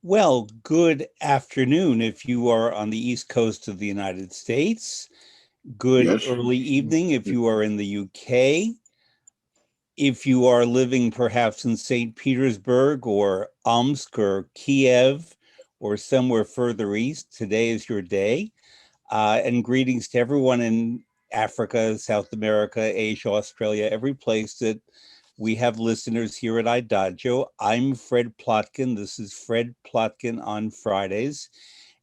Well, good afternoon if you are on the East Coast of the United States. Good Yes. early evening if you are in the UK. If you are living perhaps in St. Petersburg or Omsk or Kiev or somewhere further east, today is your day. And greetings to everyone in Africa, South America, Asia, Australia, every place that we have listeners here at IDAGIO. I'm Fred Plotkin. This is Fred Plotkin on Fridays.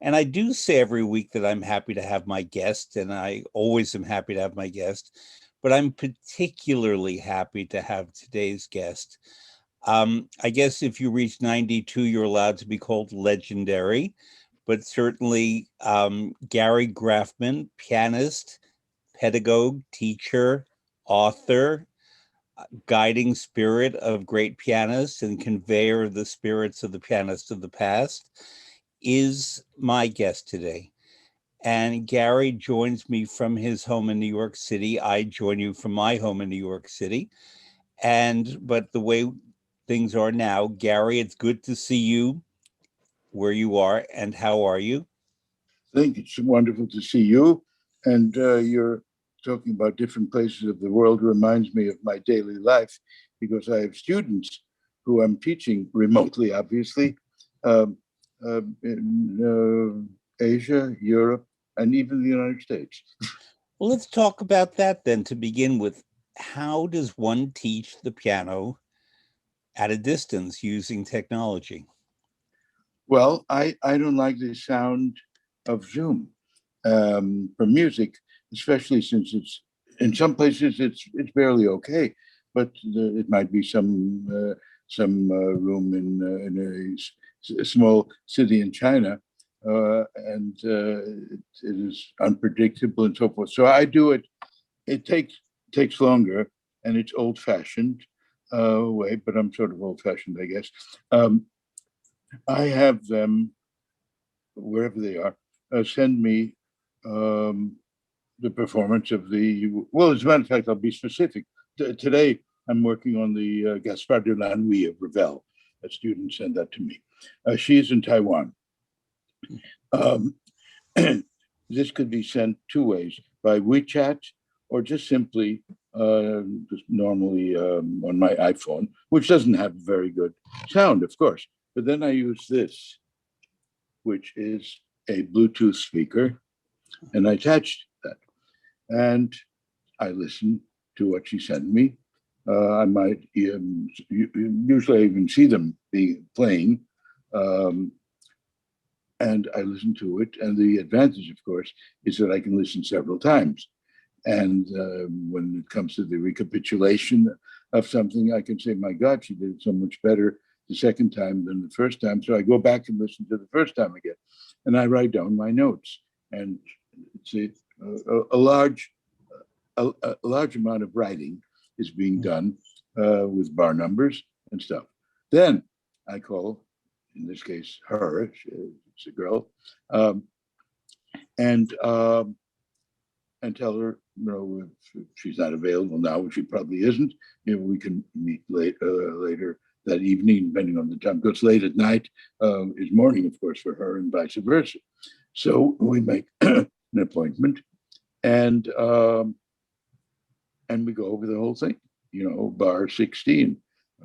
And I do say every week that I'm happy to have my guest, and I always am happy to have my guest, but I'm particularly happy to have today's guest. I guess if you reach 92, you're allowed to be called legendary, but certainly Gary Graffman, pianist, pedagogue, teacher, author, guiding spirit of great pianists and conveyor of the spirits of the pianists of the past, is my guest today. And Gary joins me from his home in New York City. I join you from my home in New York City. But the way things are now, Gary, it's good to see you where you are. And how are you? I think it's wonderful to see you. And you're talking about different places of the world reminds me of my daily life because I have students who I'm teaching remotely, obviously, um, in Asia, Europe, and even the United States. Well, let's talk about that then to begin with. How does one teach the piano at a distance using technology? Well, I don't like the sound of Zoom for music, especially since it's in some places it's barely okay, but it might be some room in a small city in China, and it is unpredictable and so forth. So I do it. It takes longer, and it's old fashioned way, but I'm sort of old fashioned, I guess. I have them wherever they are send me um, the performance of the. Well, as a matter of fact, I'll be specific. Today, I'm working on the Gaspard de la Nuit of Ravel. A student sent that to me. She's in Taiwan. Um, this could be sent two ways by WeChat or just simply just normally on my iPhone, which doesn't have very good sound, of course. But then I use this, which is a Bluetooth speaker, and I attached that. And I listened to what she sent me. I might usually I even see them being playing, um, and I listen to it. And the advantage, of course, is that I can listen several times. And when it comes to the recapitulation of something, I can say, "My God, she did it so much better the second time than the first time." So I go back and listen to the first time again, and I write down my notes. And it's a large a large amount of writing is being done with bar numbers and stuff. Then I call, in this case, her. It's a girl, um, and um, and tell her, if she's not available now, which she probably isn't. We can meet later that evening, depending on the time. Because late at night is morning, of course, for her, and vice versa. So we make an appointment, and um, and we go over the whole thing. Bar 16.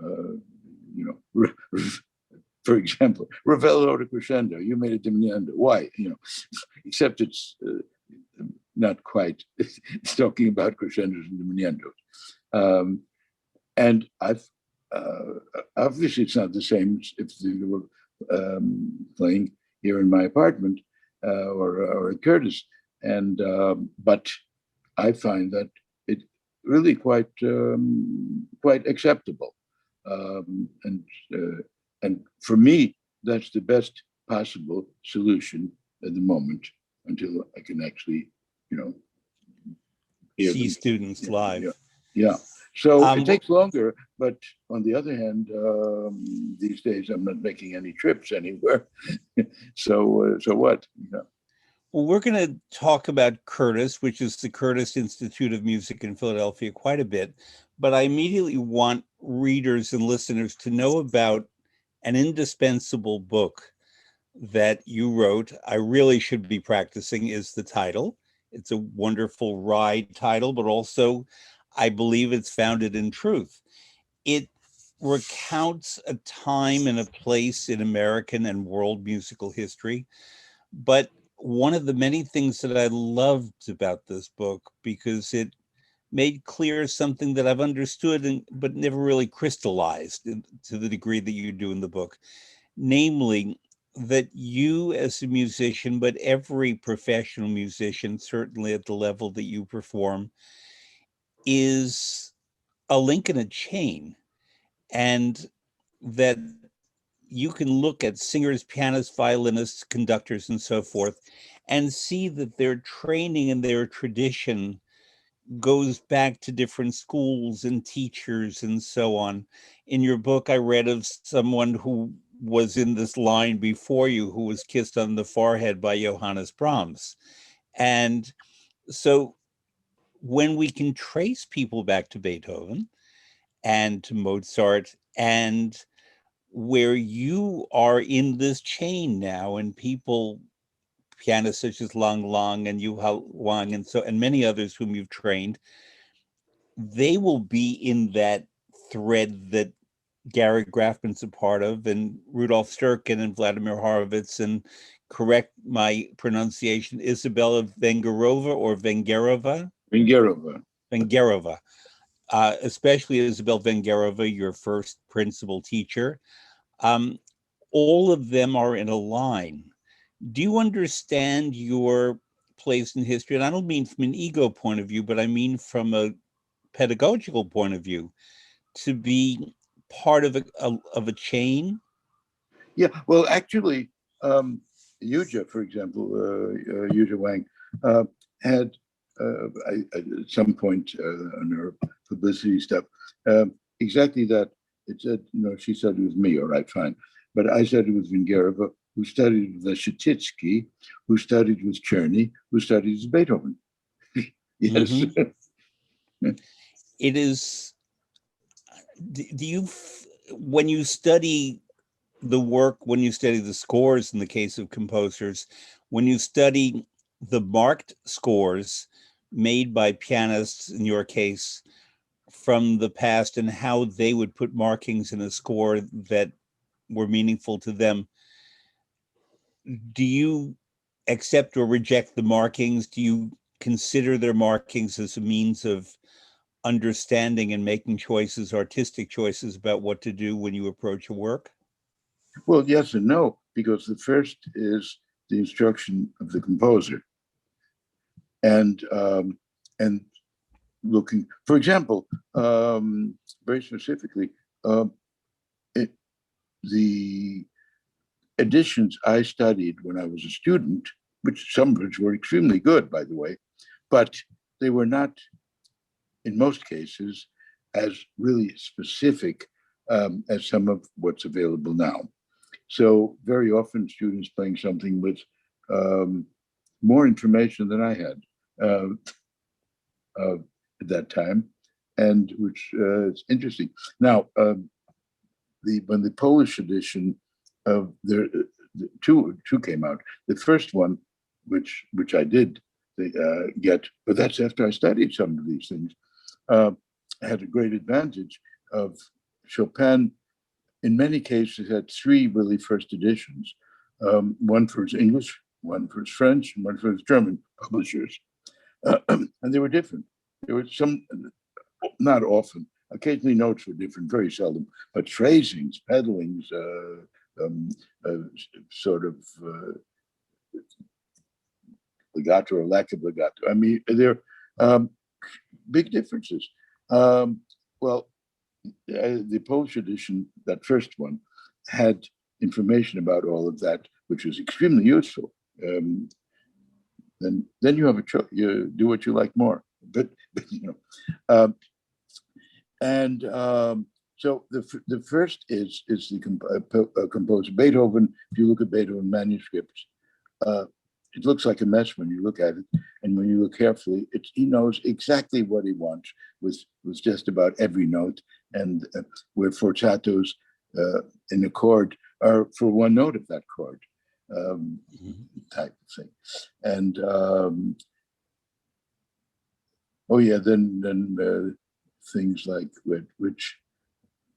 Uh, for example, Ravel ode crescendo. You made a diminuendo. Why? Except it's not quite talking about crescendos and diminuendos. Um, and I've obviously it's not the same if they were playing here in my apartment or at Curtis, and but I find that it really quite acceptable, and and for me that's the best possible solution at the moment until I can actually you know hear See them. students Yeah, yeah, live. yeah. So it Um, takes longer, but on the other hand, these days I'm not making any trips anywhere. So what? well, we're going to talk about Curtis, which is the Curtis Institute of Music in Philadelphia, quite a bit. But I immediately want readers and listeners to know about an indispensable book that you wrote, I really should be practicing, is the title. It's a wonderful ride title, but also I believe it's founded in truth. It recounts a time and a place in American and world musical history. But one of the many things that I loved about this book, because it made clear something that I've understood but never really crystallized to the degree that you do in the book, namely that you as a musician, but every professional musician, certainly at the level that you perform, is a link in a chain, and that you can look at singers, pianists, violinists, conductors, and so forth, and see that their training and their tradition goes back to different schools and teachers and so on. In your book, I read of someone who was in this line before you who was kissed on the forehead by Johannes Brahms. And so when we can trace people back to Beethoven and to Mozart, and where you are in this chain now, and people, pianists such as Lang Lang and Yu Hao Wang and many others whom you've trained, they will be in that thread that Gary Graffman's a part of, and Rudolf Sturkin and Vladimir Horowitz, and correct my pronunciation, Isabella Vengerova or Vengerova? Vingerova. Vengerova. Especially Isabel Vengerova, your first principal teacher. All of them are in a line. Do you understand your place in history? And I don't mean from an ego point of view, but I mean from a pedagogical point of view, to be part of a chain? Yeah, well, actually, Yuja, for example, Yuja Wang, had at some point on her publicity stuff, exactly that. It said, she said it was me, all right, fine. But I said it was Vingerova, who studied with Shititsky, who studied with Czerny, who studied with Beethoven. Yes. Mm-hmm. It is, do you, when you study the work, when you study the scores in the case of composers, when you study the marked scores made by pianists, in your case, from the past, and how they would put markings in a score that were meaningful to them, do you accept or reject the markings? Do you consider their markings as a means of understanding and making choices, artistic choices about what to do when you approach a work? Well, yes and no, because the first is the instruction of the composer, and looking, for example, very specifically, the editions I studied when I was a student, which some of which were extremely good, by the way, but they were not, in most cases, as really specific as some of what's available now. So very often students playing something with more information than I had at that time, and which is interesting. Now, when the Polish edition of the two came out, the first one, which I did get, but that's after I studied some of these things, had a great advantage of Chopin. In many cases, had three really first editions, one for his English, one for his French, and one for his German publishers. And they were different. There were some, not often, occasionally notes were different, very seldom, but phrasings, pedalings, sort of legato or lack of legato. I mean, there are big differences. Well, the Polish edition, that first one, had information about all of that, which was extremely useful. Then you have a choice. You do what you like more. But so the first is the composer Beethoven. If you look at Beethoven manuscripts, it looks like a mess when you look at it, and when you look carefully, he knows exactly what he wants with just about every note, and where forzatos in a chord are for one note of that chord. type of thing. And oh yeah, then things like which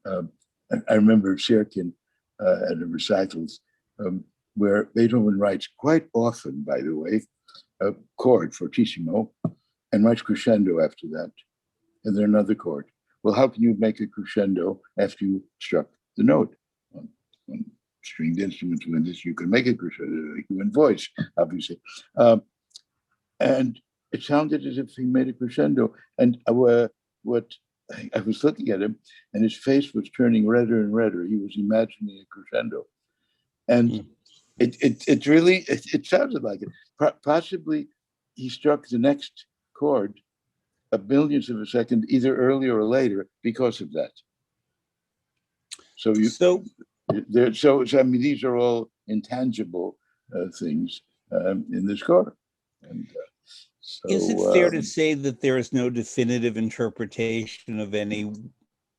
I remember Scherkin at the recitals where Beethoven writes quite often, by the way, a chord fortissimo and writes crescendo after that, and then another chord. Well, how can you make a crescendo after you struck the note? On stringed instruments, when this you can make a crescendo, human voice, obviously. And it sounded as if he made a crescendo. And what I was looking at him, and his face was turning redder and redder. He was imagining a crescendo, and it really sounded like it. Possibly, he struck the next chord a millionth of a second, either earlier or later, because of that. So I mean, these are all intangible things in the score. And so, is it fair to say that there is no definitive interpretation of any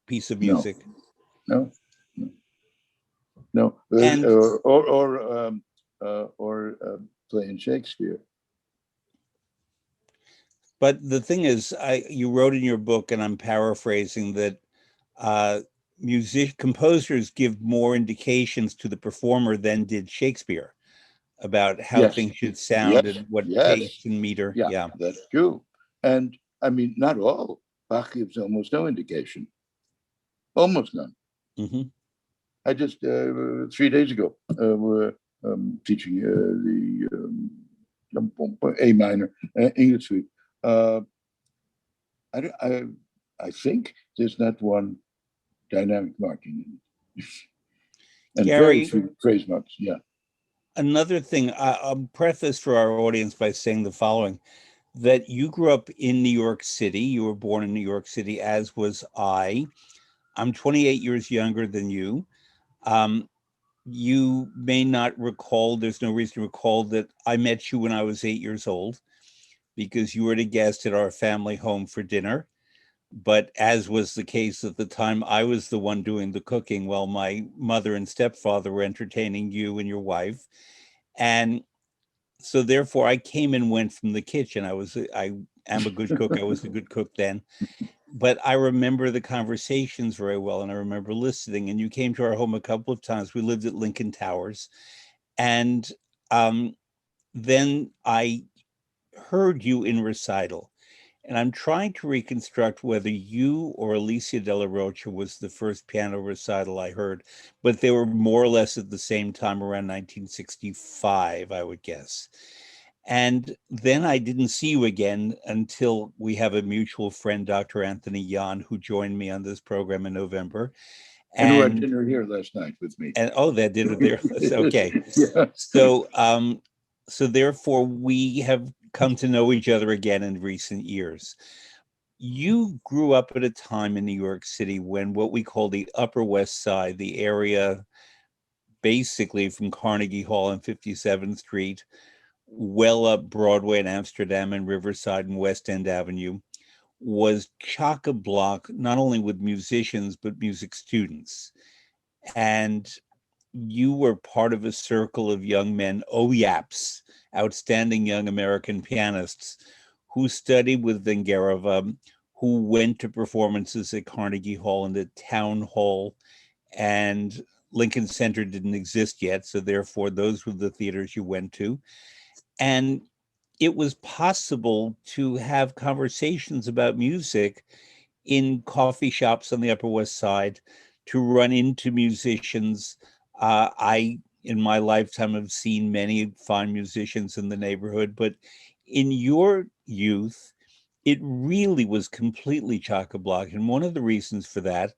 piece of music? No. And, or playing Shakespeare. but the thing is, you wrote in your book, and I'm paraphrasing, that composers give more indications to the performer than did Shakespeare about how things should sound and what taste and meter. Yeah, that's true. And I mean, not all. Bach gives almost no indication. Almost none. Mm-hmm. I just 3 days ago were teaching the A minor English suite. I think there's not one dynamic marking in it. And Gary, very few phrase marks. Yeah. Another thing, I'll preface for our audience by saying the following: that you grew up in New York City. You were born in New York City, as was I. I'm 28 years younger than you. You may not recall, there's no reason to recall, that I met you when I was 8 years old, because you were a guest at our family home for dinner. But as was the case at the time, I was the one doing the cooking while my mother and stepfather were entertaining you and your wife. And so therefore I came and went from the kitchen. I am a good cook. I was a good cook then. But I remember the conversations very well, and I remember listening. And you came to our home a couple of times. We lived at Lincoln Towers. And then I heard you in recital. And I'm trying to reconstruct whether you or Alicia Della Rocha was the first piano recital I heard, but they were more or less at the same time, around 1965, I would guess. And then I didn't see you again until we have a mutual friend, Dr. Anthony Yan, who joined me on this program in November. And who had dinner here last night with me. And that dinner there. Okay. Yeah. So therefore we have come to know each other again in recent years. You grew up at a time in New York City when what we call the Upper West Side, the area basically from Carnegie Hall and 57th Street, well up Broadway and Amsterdam and Riverside and West End Avenue, was chock-a-block not only with musicians, but music students. And you were part of a circle of young men, OYAPs, outstanding young American pianists, who studied with Vengerova, who went to performances at Carnegie Hall and the Town Hall, and Lincoln Center didn't exist yet, so therefore those were the theaters you went to. And it was possible to have conversations about music in coffee shops on the Upper West Side, to run into musicians. I, in my lifetime, have seen many fine musicians in the neighborhood, but in your youth, it really was completely chock-a-block. And one of the reasons for that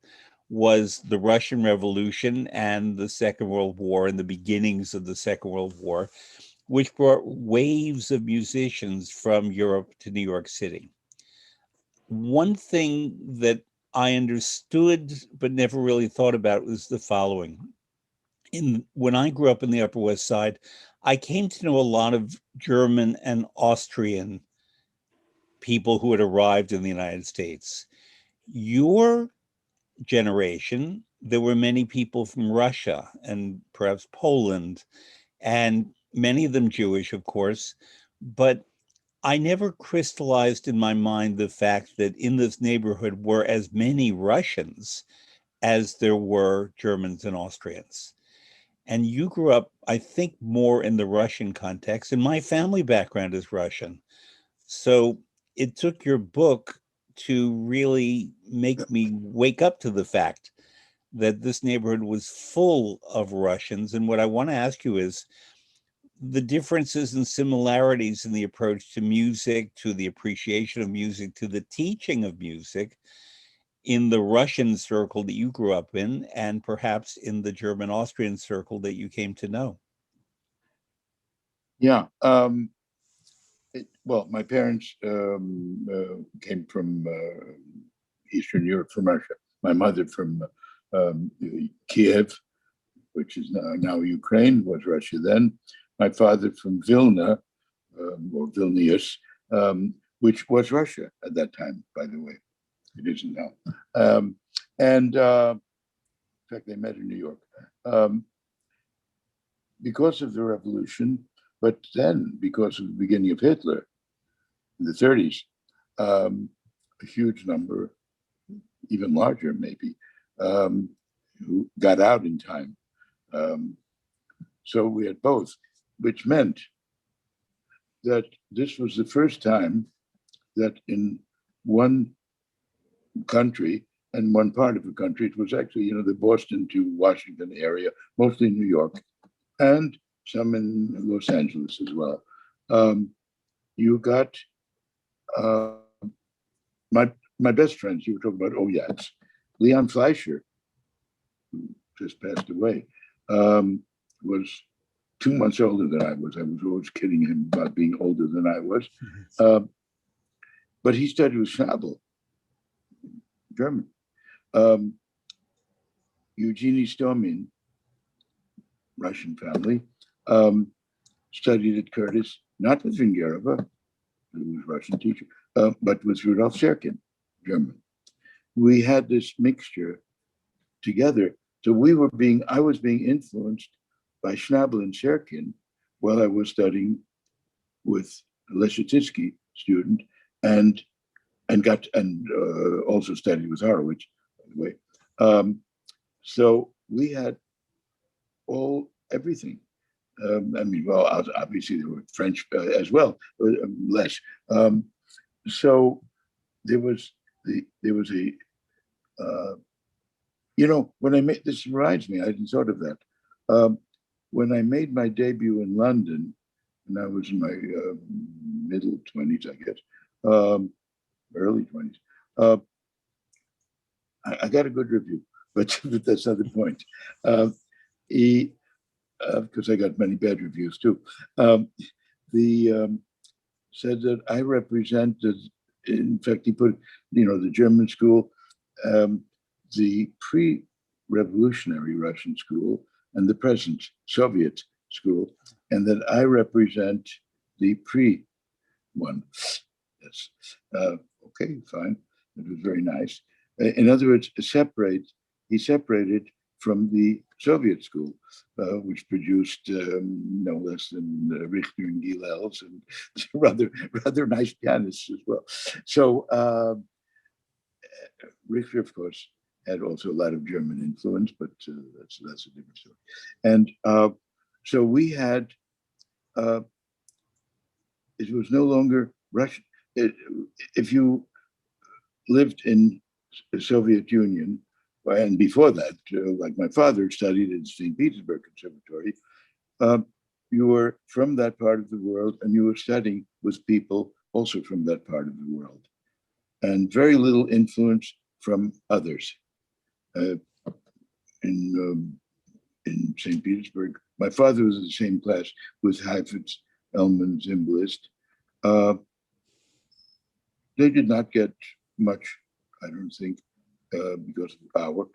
was the Russian Revolution and the Second World War and the beginnings of the Second World War, which brought waves of musicians from Europe to New York City. One thing that I understood but never really thought about was the following. When I grew up in the Upper West Side, I came to know a lot of German and Austrian people who had arrived in the United States. Your generation, there were many people from Russia and perhaps Poland and many of them Jewish, of course, but I never crystallized in my mind the fact that in this neighborhood were as many Russians as there were Germans and Austrians. And you grew up, I think, more in the Russian context, and my family background is Russian. So it took your book to really make me wake up to the fact that this neighborhood was full of Russians. And what I want to ask you is the differences and similarities in the approach to music, to the appreciation of music, to the teaching of music in the Russian circle that you grew up in, and perhaps in the German Austrian circle that you came to know. Yeah. Well, my parents came from Eastern Europe, from Russia. My mother from Kiev, which is now Ukraine, was Russia then. My father from Vilna, or Vilnius, which was Russia at that time, by the way. It isn't now. In fact, they met in New York. Because of the revolution, but then because of the beginning of Hitler in the 30s, a huge number, even larger maybe, who got out in time. So we had both, which meant that this was the first time that in one country and one part of the country, it was actually, the Boston to Washington area, mostly New York, and some in Los Angeles as well. You got my best friends. You were talking about Oyats. Leon Fleischer, who just passed away, was 2 months older than I was. I was always kidding him about being older than I was. But he studied with Schnabel, German. Eugenie Stomin, Russian family, studied at Curtis, not with Vingerova, who was Russian teacher, but with Rudolf Serkin, German. We had this mixture together. So I was being influenced by Schnabel and Serkin while I was studying with a Leschetizky student and also studied with Horowitz, by the way. So we had everything. Obviously there were French as well, less. So there was a, when I made, this reminds me, I hadn't thought of that. When I made my debut in London, and I was in my middle 20s, I guess, early 20s, I got a good review, but that's not the point. Because I got many bad reviews too. Said that I represented, in fact, he put, the German school, the pre-revolutionary Russian school, and the present Soviet school, and that I represent the one. Yes. Okay, fine. It was very nice. In other words, he separated from the Soviet school, which produced no less than Richter and Gilels and rather nice pianists as well. So Richter, of course, had also a lot of German influence, but that's a different story. And so we had, it was no longer Russian. If you lived in the Soviet Union, and before that, like my father studied in St. Petersburg Conservatory, you were from that part of the world and you were studying with people also from that part of the world. And very little influence from others. In St. Petersburg, my father was in the same class with Heifetz, Elman, Zimbalist. They did not get much, I don't think, because of the power,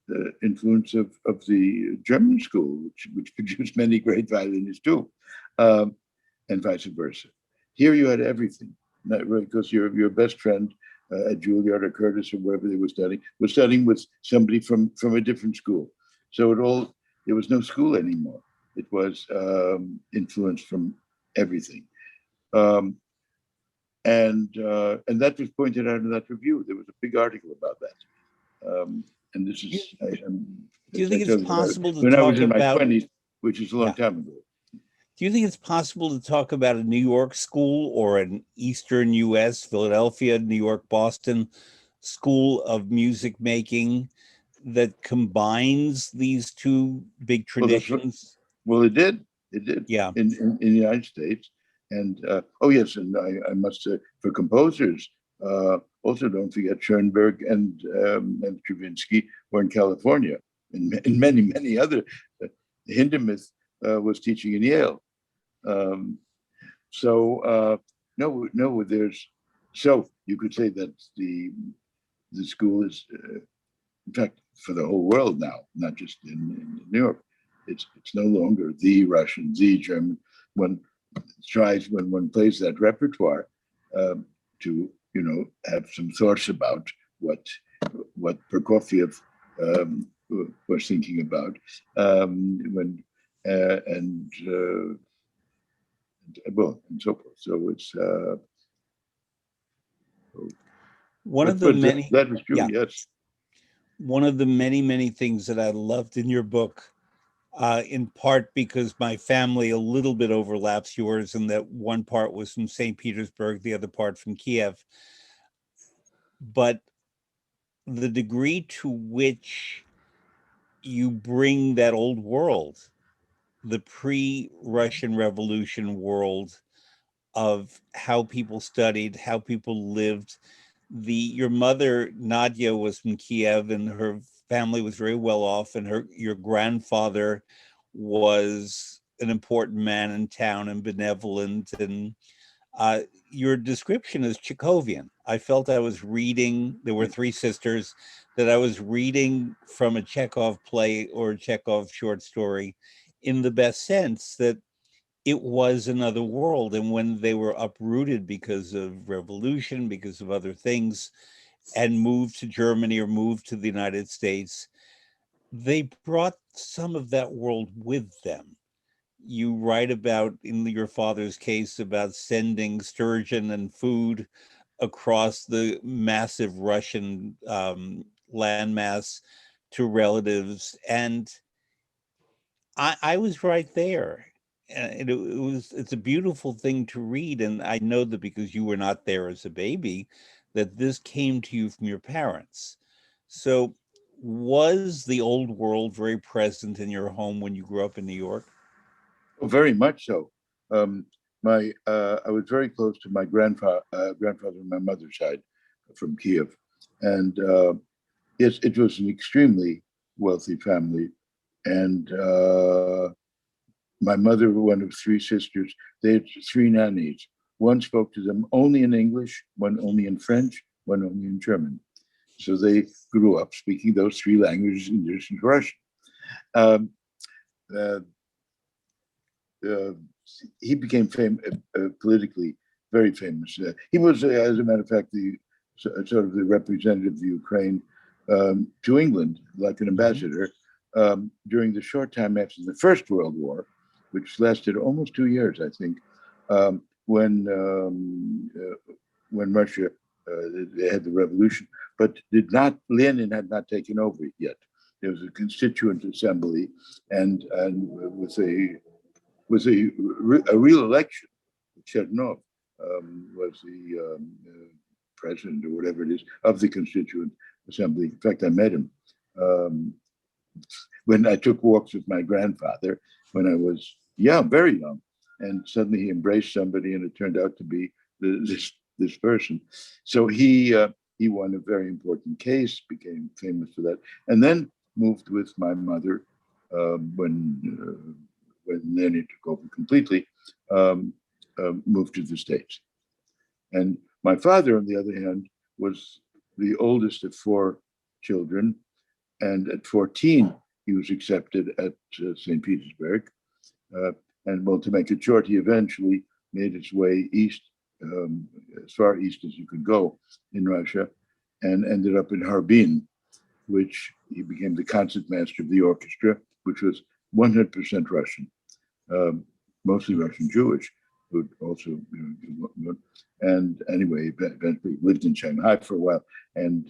the influence of the German school, which produced many great violinists too, and vice versa. Here you had everything, because your best friend at Juilliard or Curtis or wherever they were studying with somebody from a different school. So there was no school anymore. It was influenced from everything. Um, and that was pointed out in that review. There was a big article about that. And this is, Do you think it's possible to when I was talk in my about, 20s, which is a long yeah. time ago. Do you think it's possible to talk about a New York school or an Eastern US, Philadelphia, New York, Boston school of music making that combines these two big Well, that's what, traditions? well, it did. It did Yeah. in the United States. And oh yes, and I must say for composers, also don't forget Schoenberg and Stravinsky were in California, and many other. Hindemith was teaching in Yale. Um, no, there's so you could say that the school is, in fact, for the whole world now, not just in New York. It's no longer the Russian, the German. One tries when one plays that repertoire to have some thoughts about what Prokofiev was thinking about when and well, and so forth. So it's One of the many, that was true. yeah, Yes. one of the many things that I loved in your book, in part because my family a little bit overlaps yours, and that one part was from St. Petersburg, the other part from Kiev. But the degree to which you bring that old world, the pre-Russian Revolution world of how people studied, how people lived. Your mother Nadia was from Kiev, and her family was very well off, and your grandfather was an important man in town and benevolent, and your description is Chekhovian. I felt I was reading, there were three sisters, that I was reading from a Chekhov play or a Chekhov short story, in the best sense that it was another world. And when they were uprooted because of revolution, because of other things, and moved to Germany or moved to the United States, they brought some of that world with them. You write about, in your father's case, about sending sturgeon and food across the massive Russian landmass to relatives. And I was right there. And it's a beautiful thing to read. And I know that because you were not there as a baby, that this came to you from your parents. So was the old world very present in your home when you grew up in New York? Oh, very much so. I was very close to my grandfather on my mother's side from Kiev, and yes, it was an extremely wealthy family. And my mother, one of three sisters, they had three nannies. One spoke to them only in English, one only in French, one only in German. So they grew up speaking those three languages in addition to Russian. Um, uh, uh, he became politically very famous. He was, as a matter of fact, the sort of the representative of Ukraine to England, like an ambassador, during the short time after the First World War, which lasted almost 2 years, I think, when Russia they had the revolution, but Lenin had not taken over yet. There was a constituent assembly, and with a real election. Chernov was the president or whatever it is of the Constituent Assembly. In fact, I met him when I took walks with my grandfather when I was young, very young, and suddenly he embraced somebody, and it turned out to be this person. So he won a very important case, became famous for that, and then moved with my mother when Lenin took over completely, moved to the States. And my father, on the other hand, was the oldest of four children. And at 14, he was accepted at St. Petersburg. And well, to make it short, he eventually made his way east, as far east as you could go in Russia, and ended up in Harbin, which he became the concertmaster of the orchestra, which was 100% Russian. mostly Russian Jewish, who also, and anyway, eventually lived in Shanghai for a while and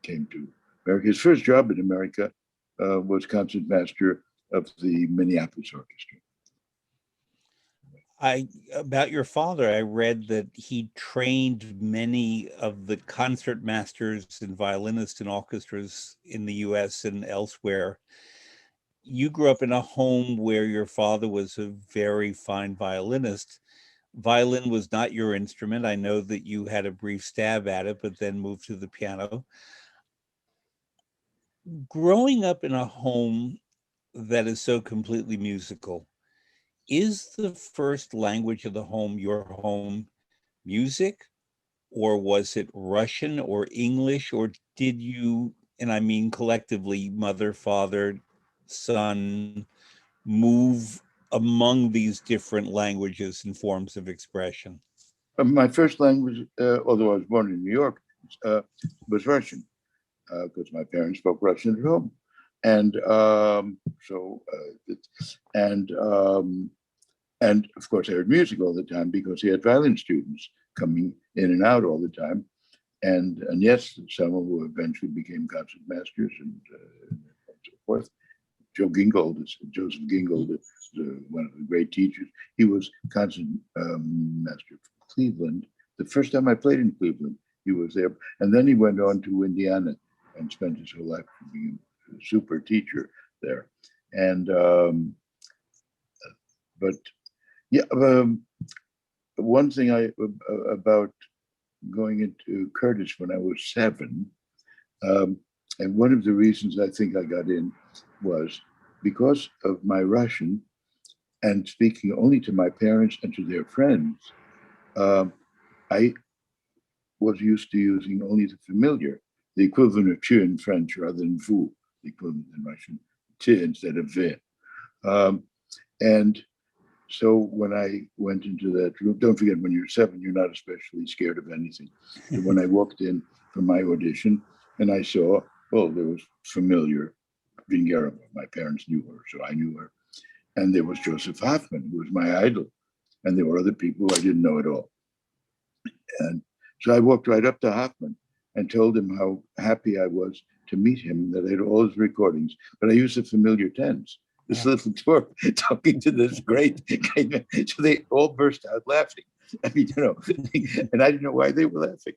came to America. His first job in America was concertmaster of the Minneapolis Orchestra. About your father, I read that he trained many of the concert masters and violinists in orchestras in the US and elsewhere. You grew up in a home where your father was a very fine violinist. Violin was not your instrument. I know that you had a brief stab at it, but then moved to the piano. Growing up in a home that is so completely musical, is the first language of the home, your home, music? Or was it Russian or English? Or did you, and I mean collectively, mother, father, son, move among these different languages and forms of expression? My first language, although I was born in New York, was Russian, because my parents spoke Russian at home. And and of course I heard music all the time because he had violin students coming in and out all the time. And yes, some who eventually became concert masters and so forth. Joseph Gingold is one of the great teachers. He was concert master from Cleveland. The first time I played in Cleveland, he was there. And then he went on to Indiana and spent his whole life being a super teacher there. And, but yeah, one thing about going into Curtis when I was 7, and one of the reasons I think I got in was because of my Russian and speaking only to my parents and to their friends. I was used to using only the familiar, the equivalent of tu in French rather than vous, the equivalent in Russian, tu instead of ve. And so when I went into that room, don't forget, when you're 7, you're not especially scared of anything. And when I walked in for my audition and I saw, well, there was familiar Vingera. My parents knew her, so I knew her. And there was Joseph Hoffman, who was my idol. And there were other people who I didn't know at all. And so I walked right up to Hoffman and told him how happy I was to meet him, that I had all his recordings, but I used the familiar tense. This little tour talking to this great guy. So they all burst out laughing. I mean, and I didn't know why they were laughing.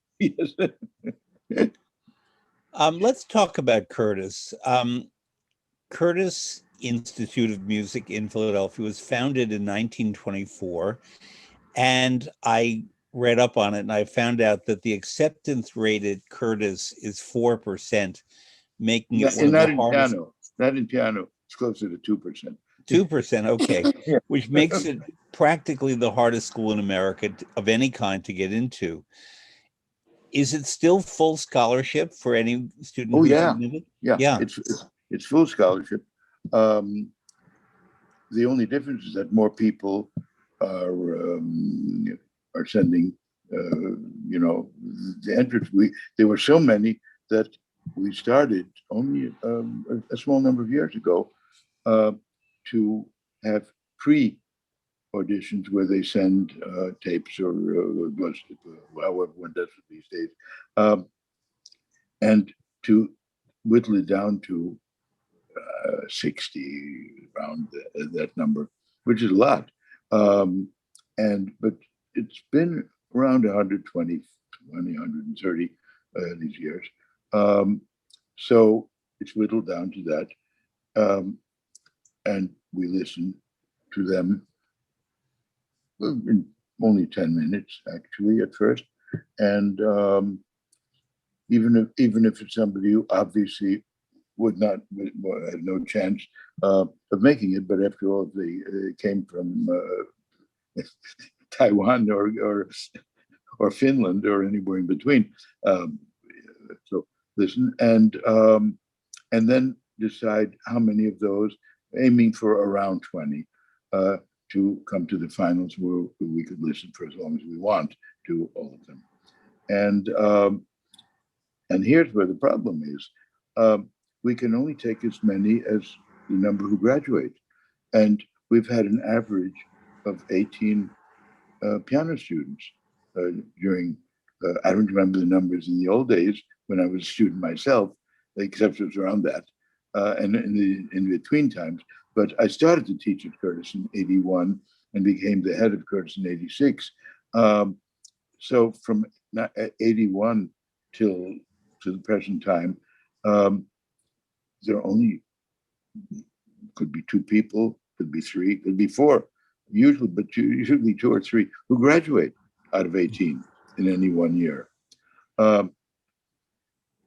Let's talk about Curtis. Curtis Institute of Music in Philadelphia was founded in 1924, and I read up on it and I found out that the acceptance rate at Curtis is 4%, making it one of the hardest. Not in piano. It's closer to 2%. 2%, okay, Yeah. Which makes it practically the hardest school in America of any kind to get into. Is it still full scholarship for any student? Oh, who's yeah. admitted? Yeah. It's full scholarship. The only difference is that more people are sending, the entrance. There were so many that we started only a small number of years ago to have pre-auditions where they send tapes or however one does it these days, and to whittle it down to 60, around that number, which is a lot. But it's been around 120, 130 these years. So it's whittled down to that. And we listen to them in only 10 minutes, actually, at first. And even if it's somebody who obviously had no chance of making it, but after all, they came from Taiwan or Finland or anywhere in between. So listen, and then decide how many of those, aiming for around 20, to come to the finals where we could listen for as long as we want to all of them. And here's where the problem is. We can only take as many as the number who graduate. And we've had an average of 18 piano students during, I don't remember the numbers in the old days when I was a student myself, except it was around that, and in between times. But I started to teach at Curtis in 81 and became the head of Curtis in 86. So from 81 till to the present time, there are only, could be 2 people, could be 3, could be 4, usually, but usually 2 or 3 who graduate out of 18 in any one year.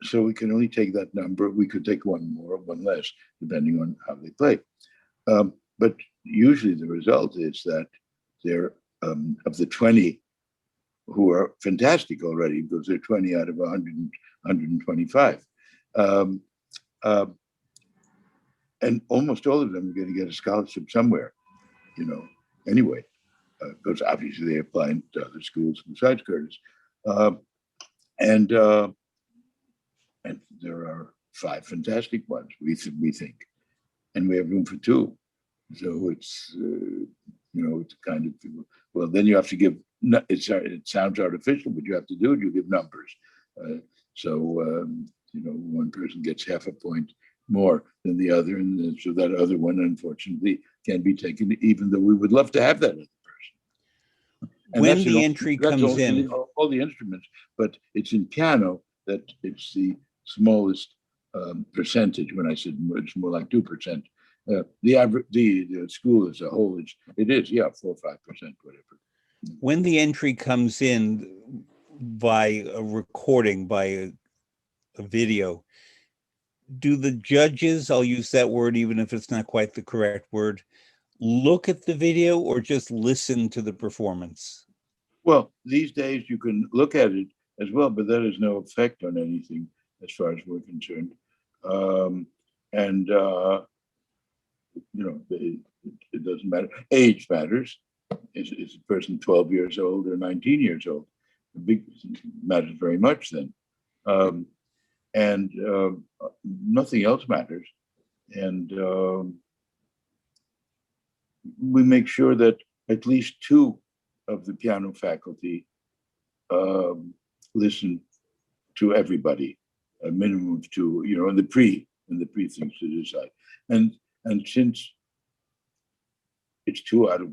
So we can only take that number. We could take one more or one less, depending on how they play. But usually the result is that they're, of the 20 who are fantastic already, because they're 20 out of 100, 125. And almost all of them are going to get a scholarship somewhere, anyway, because obviously they apply to other schools besides Curtis. And there are 5 fantastic ones, we think, and we have room for 2. So it's, it's kind of, well, then you have to give, it sounds artificial, but you have to do it, you give numbers. One person gets half a point more than the other, and so that other one, unfortunately, can be taken, even though we would love to have that other person. And when the entry comes in, all the instruments, but it's in piano that it's the smallest percentage. When I said it's more like 2%. The average, the school as a whole, it is 4 or 5%, whatever. When the entry comes in by a recording, by a video, do the judges, I'll use that word even if it's not quite the correct word, look at the video or just listen to the performance? Well, these days you can look at it as well, but that has no effect on anything as far as we're concerned. It doesn't matter. Age matters. Is a person 12 years old or 19 years old? Matters very much then. Nothing else matters. And we make sure that at least 2 of the piano faculty listen to everybody, a minimum of 2, in the pre things to decide. And since it's 2 out of,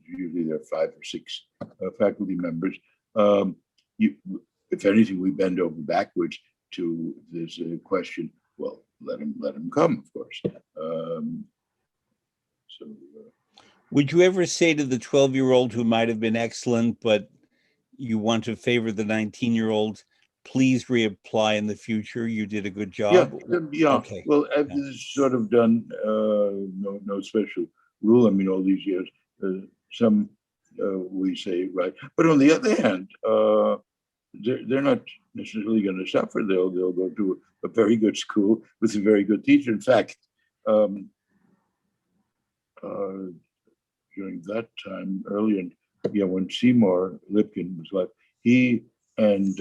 usually there are 5 or 6 faculty members, if anything, we bend over backwards to this question, well, let him come, of course. Would you ever say to the 12-year-old who might have been excellent, but you want to favor the 19-year-old, please reapply in the future? You did a good job. Yeah. Okay. Well, this is sort of done. No special rule. I mean, all these years, some we say right, but on the other hand, they're not necessarily going to suffer. They'll go to a very good school with a very good teacher. In fact, during that time, early when Seymour Lipkin was like, he and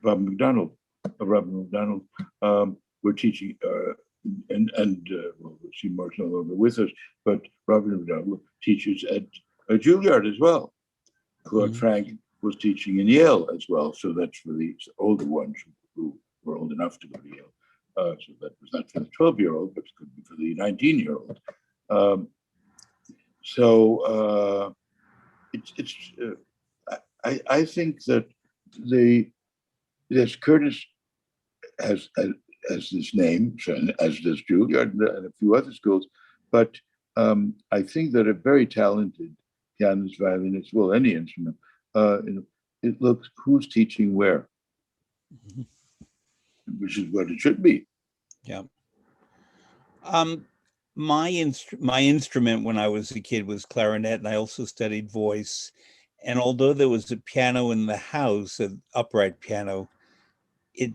Robert McDonald were teaching, Seymour's no longer with us, but Robert McDonald teaches at Juilliard as well. Claude Frank was teaching in Yale as well, so that's for the older ones who were old enough to go to Yale. So that was not for the 12-year-old, but it could be for the 19-year-old. I think that Curtis has this name, as does Juilliard and a few other schools, but I think that a very talented pianist, violinist, well, any instrument, it looks who's teaching where, which is what it should be. Yeah. My instrument when I was a kid was clarinet, and I also studied voice. And although there was a piano in the house, an upright piano, I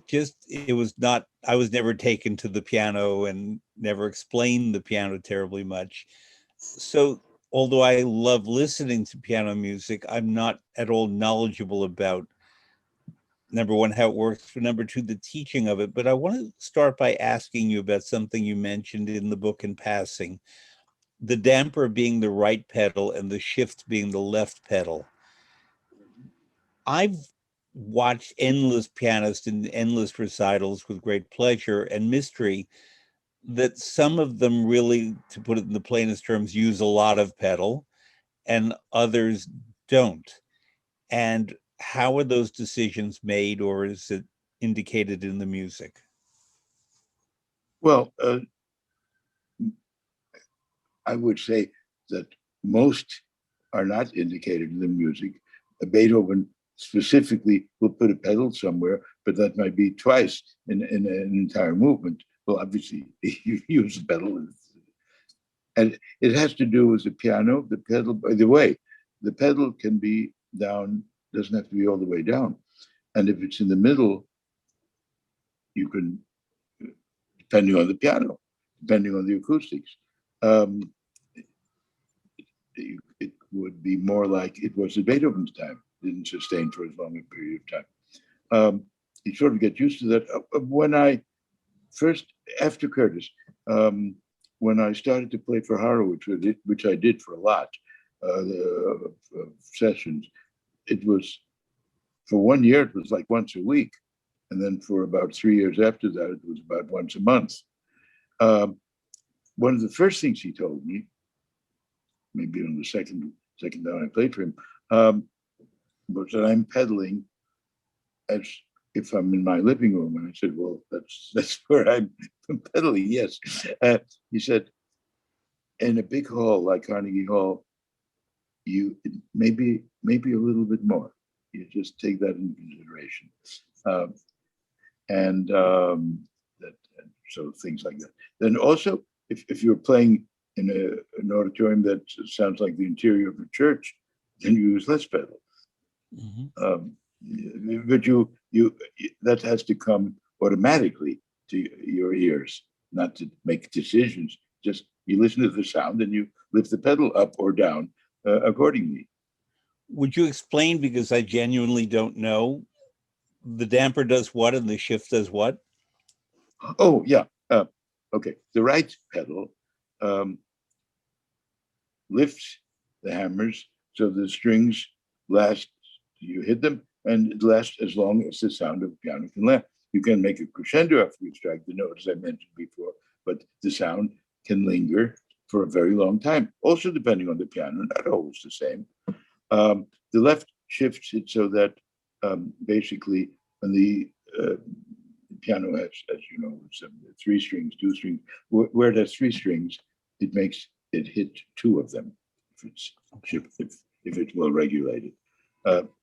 was never taken to the piano and never explained the piano terribly much. So although I love listening to piano music, I'm not at all knowledgeable about number one, how it works, for number two, the teaching of it. But I want to start by asking you about something you mentioned in the book in passing, the damper being the right pedal and the shift being the left pedal. I've watched endless pianists in endless recitals with great pleasure and mystery, that some of them really, to put it in the plainest terms, use a lot of pedal and others don't. And how are those decisions made, or is it indicated in the music? Well, I would say that most are not indicated in the music. Beethoven specifically will put a pedal somewhere, but that might be twice in an entire movement. Well, obviously, you use the pedal. And it has to do with the piano. The pedal, by the way, the pedal can be down, doesn't have to be all the way down. And if it's in the middle, you can, depending on the piano, depending on the acoustics, it would be more like it was at Beethoven's time. Didn't sustain for as long a period of time. You sort of get used to that. When I first, after Curtis, when I started to play for Horowitz, which I did for a lot of sessions, it was, for 1 year, it was like once a week. And then for about 3 years after that, it was about once a month. One of the first things he told me, maybe on the second time I played for him, was that I'm pedaling as if I'm in my living room. And I said, well, that's where I'm pedaling, yes. He said, in a big hall like Carnegie Hall, you maybe a little bit more. You just take that into consideration. So things like that. Then also, if you're playing in an auditorium that sounds like the interior of a church, then you use less pedal. Mm-hmm. But you that has to come automatically to your ears, not to make decisions. Just you listen to the sound and you lift the pedal up or down accordingly. Would you explain, because I genuinely don't know, the damper does what and the shift does what? Oh, yeah. Okay. The right pedal lifts the hammers so the strings last, you hit them, and it lasts as long as the sound of the piano can last. You can make a crescendo after you strike the note, as I mentioned before, but the sound can linger for a very long time. Also, depending on the piano, not always the same. The left shifts it so that basically when the piano has, as you know, 3 strings, 2 strings, where it has 3 strings, it makes it hit 2 of them if it's well regulated.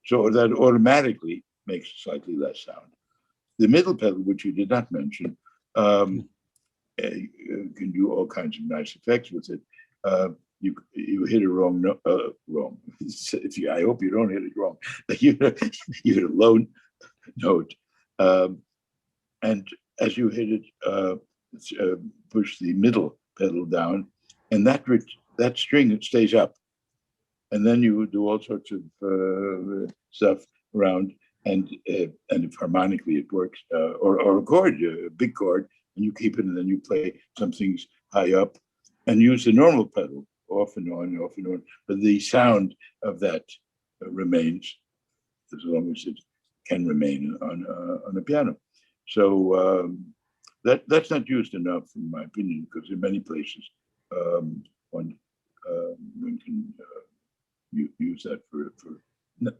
So that automatically makes slightly less sound. The middle pedal, which you did not mention, can do all kinds of nice effects with it. You hit a wrong. I hope you don't hit it wrong. You hit a low note, and as you hit it, push the middle pedal down, and that string stays up. And then you do all sorts of stuff around, and if harmonically it works, or a chord, a big chord, and you keep it, and then you play some things high up, and use the normal pedal, off and on, off and on. But the sound of that remains as long as it can remain on a piano. So that's not used enough, in my opinion, because in many places one can use that for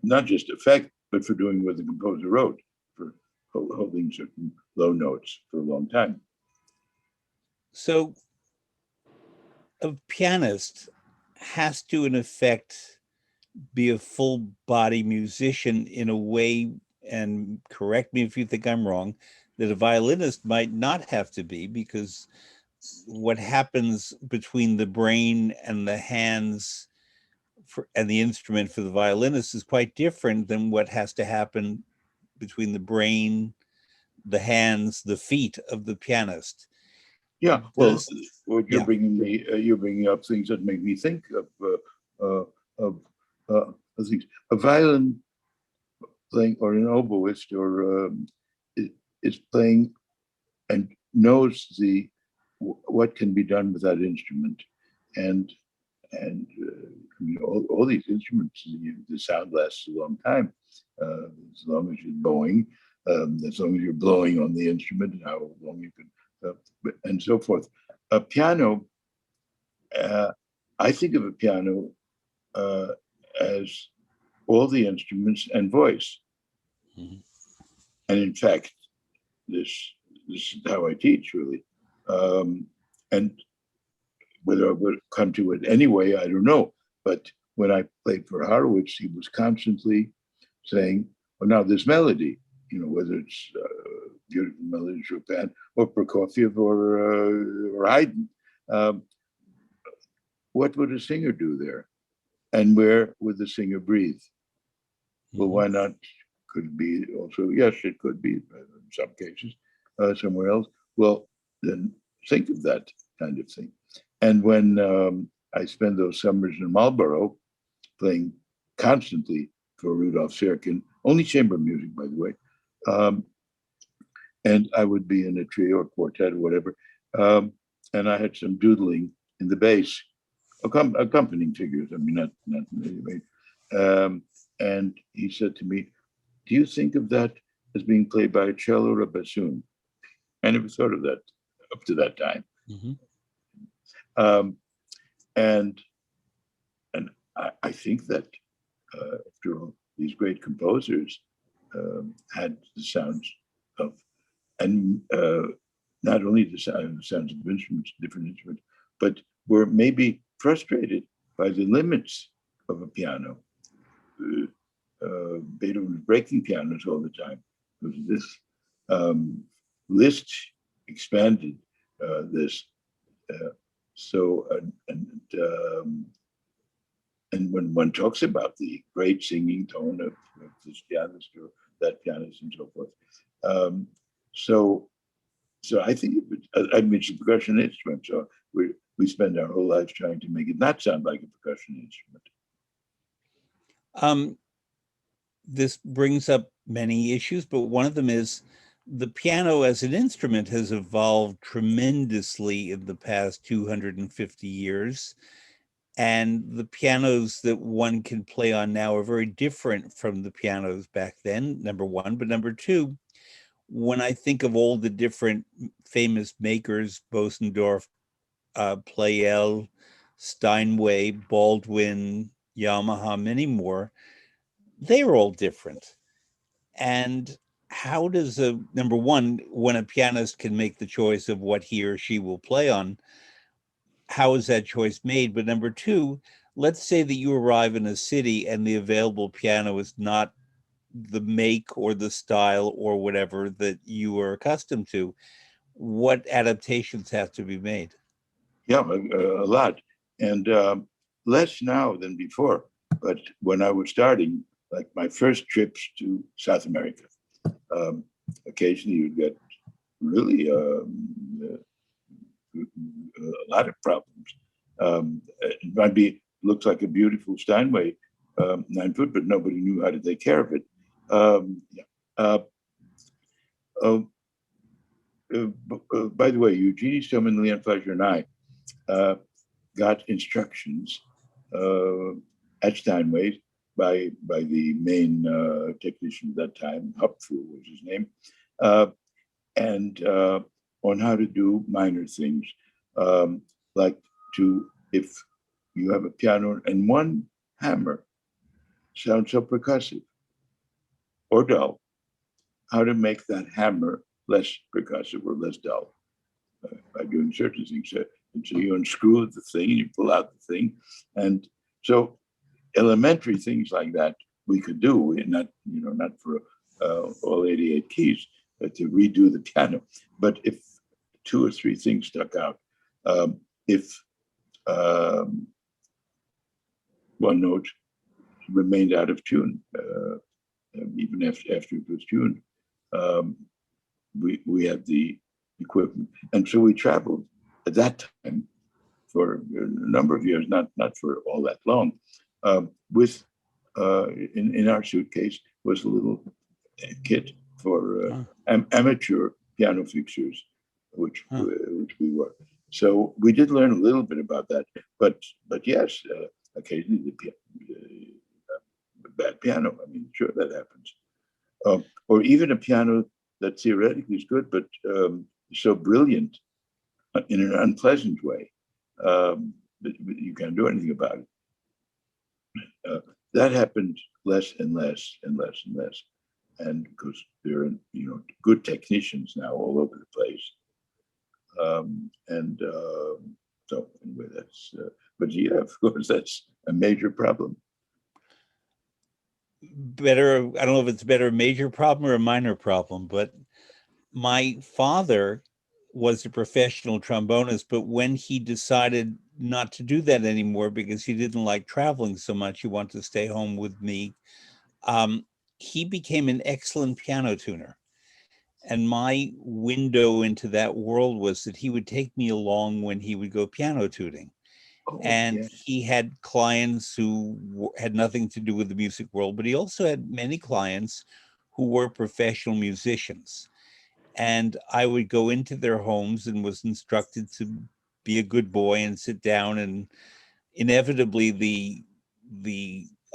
not just effect, but for doing what the composer wrote, for holding certain low notes for a long time. So a pianist has to, in effect, be a full body musician in a way, and correct me if you think I'm wrong, that a violinist might not have to be, because what happens between the brain and the hands and the instrument for the violinist is quite different than what has to happen between the brain, the hands, the feet of the pianist. Yeah, well, you're bringing up things that make me think of things. A violin playing, or an oboist, or is playing and knows what can be done with that instrument, and I mean, all these instruments, the sound lasts a long time, as long as you're bowing, as long as you're blowing on the instrument, and how long you can, and so forth. A piano, I think of a piano as all the instruments and voice. Mhm. And in fact, this is how I teach, really. And whether I would come to it anyway, I don't know. But when I played for Horowitz, he was constantly saying, "Oh, now this melody, whether it's beautiful melody, Chopin, or Prokofiev, or Haydn, what would a singer do there? And where would the singer breathe? Well, why not? Could it be also? Yes, it could be in some cases, somewhere else. Well, then think of that kind of thing." And when I spent those summers in Marlborough playing constantly for Rudolf Serkin, only chamber music, by the way, and I would be in a trio or quartet or whatever, and I had some doodling in the bass, accompanying figures. I mean, not anyway. And he said to me, "Do you think of that as being played by a cello or a bassoon?" I never thought of that up to that time. Mhm. And I think that after all, these great composers had the sounds of, and not only the sounds of instruments, different instruments, but were maybe frustrated by the limits of a piano. Beethoven was breaking pianos all the time. This Liszt expanded this. So, and when one talks about the great singing tone of this pianist or that pianist and so forth, so I think I mean, it's a percussion instrument. So we spend our whole lives trying to make it not sound like a percussion instrument. This brings up many issues, but one of them is the piano as an instrument has evolved tremendously in the past 250 years. And the pianos that one can play on now are very different from the pianos back then, number one. But number two, when I think of all the different famous makers, Bosendorf, Pleyel, Steinway, Baldwin, Yamaha, many more, they're all different. And how does number one, when a pianist can make the choice of what he or she will play on, how is that choice made? But number two, let's say that you arrive in a city and the available piano is not the make or the style or whatever that you are accustomed to. What adaptations have to be made? Yeah, a lot, and less now than before. But when I was starting, like my first trips to South America, occasionally you'd get really a lot of problems. It might be looks like a beautiful Steinway 9-foot, but nobody knew how to take care of it. Yeah. By the way, Eugenie Stillman, Leon Fleischer, and I got instructions at Steinway by the main technician at that time, Hupfu was his name, and on how to do minor things, like if you have a piano and one hammer sounds so percussive or dull, how to make that hammer less percussive or less dull by doing certain things. And so you unscrew the thing and you pull out the thing. And so elementary things like that we could do, and not for all 88 keys, but to redo the piano. But if 2 or 3 things stuck out, if one note remained out of tune, even after it was tuned, we had the equipment, and so we traveled at that time for a number of years, not for all that long, with in our suitcase was a little kit for Huh. amateur piano fixtures, which Huh. we were. So we did learn a little bit about that, but yes, occasionally the bad piano. I mean, sure that happens, or even a piano that theoretically is good, but so brilliant in an unpleasant way that you can't do anything about it. That happened less and less and less and less, and because there are good technicians now all over the place, and so anyway, that's. But yeah, of course, that's a major problem. Better, I don't know if it's better a major problem or a minor problem, but my father was a professional trombonist, but when he decided not to do that anymore because he didn't like traveling so much, he wanted to stay home with me, he became an excellent piano tuner. And my window into that world was that he would take me along when he would go piano tuning. Oh, And yeah. he had clients who had nothing to do with the music world, but he also had many clients who were professional musicians. And I would go into their homes and was instructed to be a good boy and sit down, and inevitably the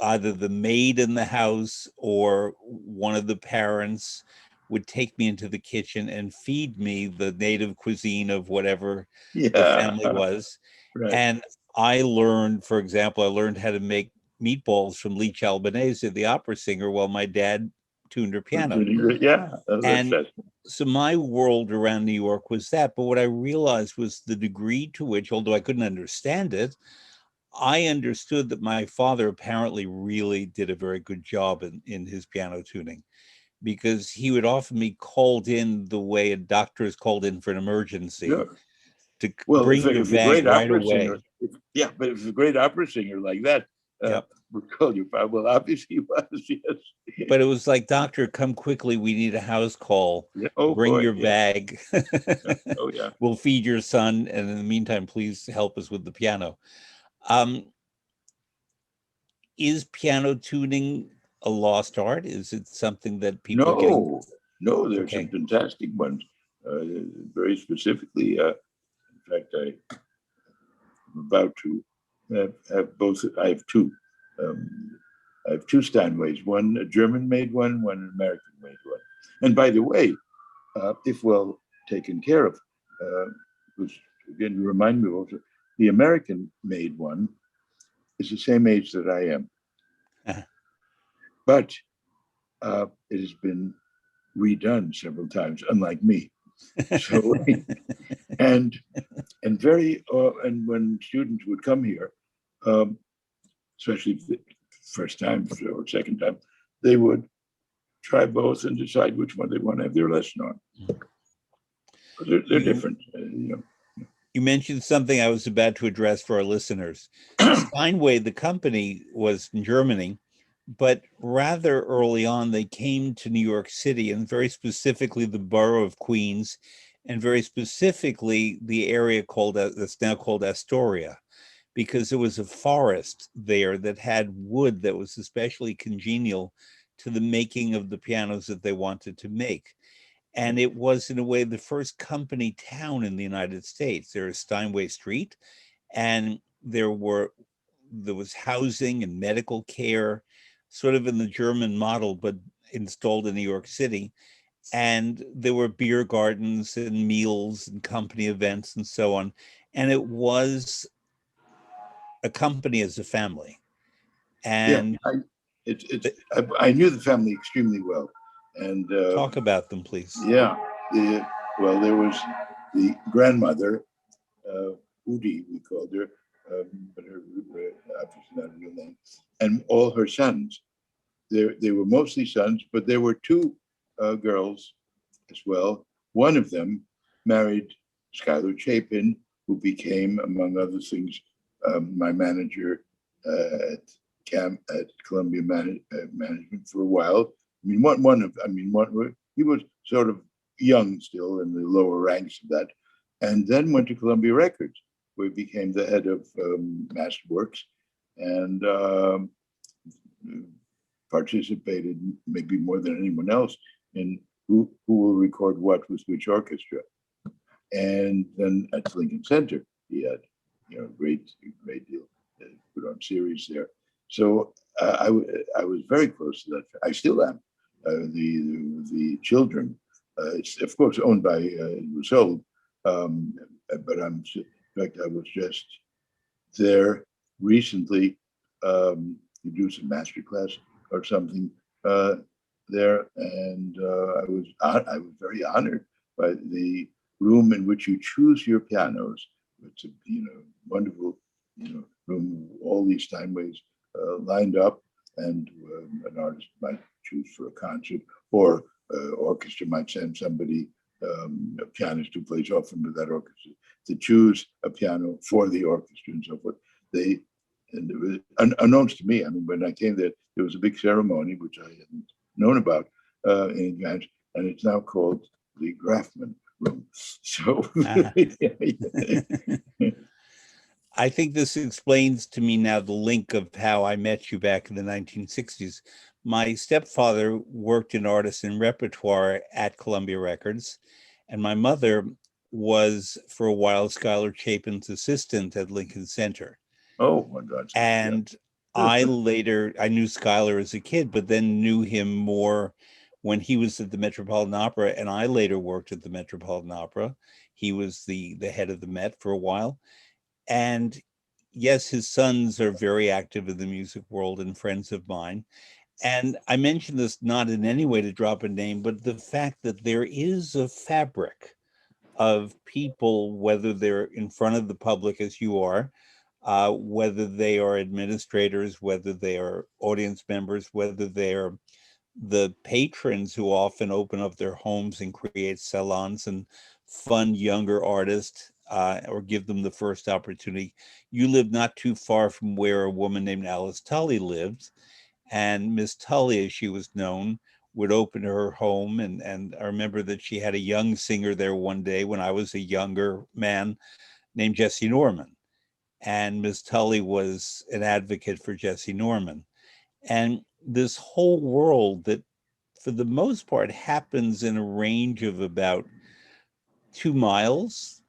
either the maid in the house or one of the parents would take me into the kitchen and feed me the native cuisine of whatever the Yeah, family was. right. And I learned, for example, I learned how to make meatballs from Leach Albanese, the opera singer, while my dad tuned her piano. Yeah, that's And fascinating. so my world around New York was that. But what I realized was the degree to which, although I couldn't understand it, I understood that my father apparently really did a very good job in his piano tuning, because he would often be called in the way a doctor is called in for an emergency Sure. to Well, bring your if a bag great right opera singer, away. yeah, but if a great opera singer like that Yep. would call you, well, obviously he was, yes. But it was like, doctor, come quickly. We need a house call. Yeah. Oh Bring boy, your yeah. bag. Oh yeah. We'll feed your son. And in the meantime, please help us with the piano. Um, is piano tuning a lost art? Is it something that people are getting? No, no, there's some Okay. fantastic ones. Very specifically, in fact, I'm about to have both. I have two. Um, I have two Steinways. One a German-made one an American-made one. And by the way, if well taken care of, which again you remind me also, the American-made one is the same age that I am, but it has been redone several times, unlike me. So and and when students would come here, um, especially the first time or second time, they would try both and decide which one they want to have their lesson on. They're you different, you mentioned something I was about to address for our listeners. Steinway, the company, was in Germany, but rather early on, they came to New York City, and very specifically the borough of Queens, and very specifically the area that's now called Astoria, because there was a forest there that had wood that was especially congenial to the making of the pianos that they wanted to make. And it was, in a way, the first company town in the United States. There is Steinway Street, and there was housing and medical care, sort of in the German model, but installed in New York City. And there were beer gardens and meals and company events and so on. And it was a company as a family. yeah. And I knew the family extremely well, and talk about them, please. yeah, well, there was the grandmother, Udi, we called her, but her obviously not a real name, and all her sons. They were mostly sons, but there were two girls as well. One of them married Skylar Chapin, who became, among other things, my manager at Columbia Management for a while. I mean, he was sort of young still in the lower ranks of that, and then went to Columbia Records, where he became the head of Masterworks, and participated maybe more than anyone else in who will record what with which orchestra. And then at Lincoln Center, he had, great deal, put on series there. So I was very close to that. I still am. The children, it's of course owned by, it was sold, but in fact, I was just there recently to do some master class or something there, and I was very honored by the room in which you choose your pianos. It's a wonderful room, all these Steinways lined up, and an artist might choose for a concert, or orchestra might send somebody, a pianist who plays often with that orchestra, to choose a piano for the orchestra and so forth. And it was unbeknownst to me. I mean, when I came there was a big ceremony which I hadn't known about in advance, and it's now called the Graffman room. So I think this explains to me now the link of how I met you back in the 1960s. My stepfather worked in artists and repertoire at Columbia Records, and my mother was for a while Schuyler Chapin's assistant at Lincoln Center. Oh my God! And I knew Schuyler as a kid, but then knew him more when he was at the Metropolitan Opera, and I later worked at the Metropolitan Opera. He was the head of the Met for a while. And yes, his sons are very active in the music world and friends of mine. And I mention this not in any way to drop a name, but the fact that there is a fabric of people, whether they're in front of the public as you are, whether they are administrators, whether they are audience members, whether they're the patrons who often open up their homes and create salons and fund younger artists, or give them the first opportunity. You live not too far from where a woman named Alice Tully lived, and Miss Tully, as she was known, would open her home. And I remember that she had a young singer there one day when I was a younger man named Jesse Norman. And Miss Tully was an advocate for Jesse Norman. And this whole world that, for the most part, happens in a range of about 2 miles,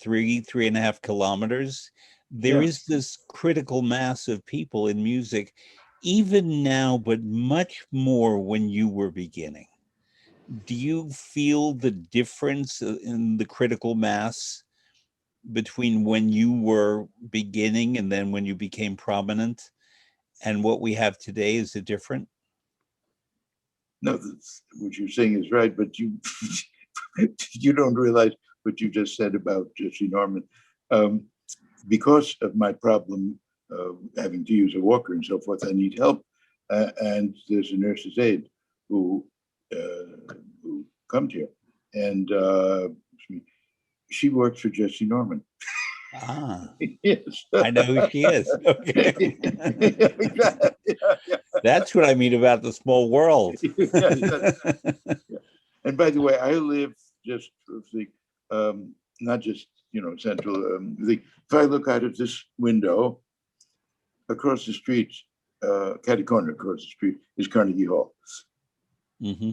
3.5 kilometers. There is this critical mass of people in music, even now, but much more when you were beginning. Do you feel the difference in the critical mass between when you were beginning and then when you became prominent and what we have today? Is it different? No, what you're saying is right, but you you don't realize what you just said about Jesse Norman. Because of my problem having to use a walker and so forth, I need help. And there's a nurse's aide who comes here, and she works for Jesse Norman. Ah, yes. I know who she is. Okay. That's what I mean about the small world. And by the way, I live just not just central. If I look out of this window, across the street, catty corner across the street is Carnegie Hall. Mm-hmm.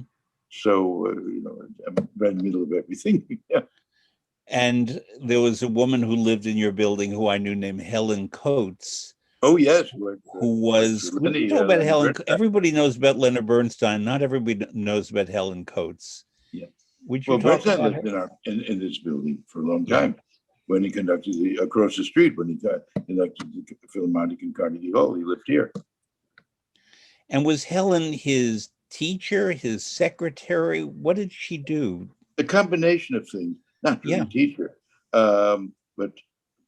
So I'm right in the middle of everything. Yeah. And there was a woman who lived in your building who I knew named Helen Coates. Oh yes, who was we know about Helen. Everybody knows about Leonard Bernstein. Not everybody knows about Helen Coates. Yeah. Would you talk about her? In this building for a long time. When he conducted across the street, when he conducted the Philharmonic in Carnegie Hall, he lived here. And was Helen his teacher, his secretary? What did she do? A combination of things. Not really teacher, but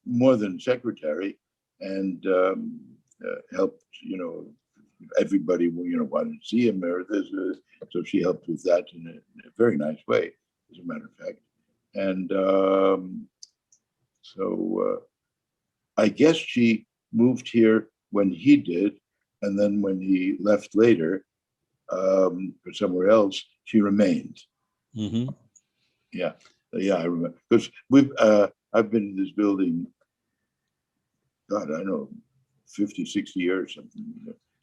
more than secretary, and helped. Everybody wanted to see him or this, so she helped with that in a very nice way, as a matter of fact. And so I guess she moved here when he did, and then when he left later for somewhere else, she remained. Mm-hmm. Yeah, I remember, because I've been in this building, God, I know, 50, 60 years, something.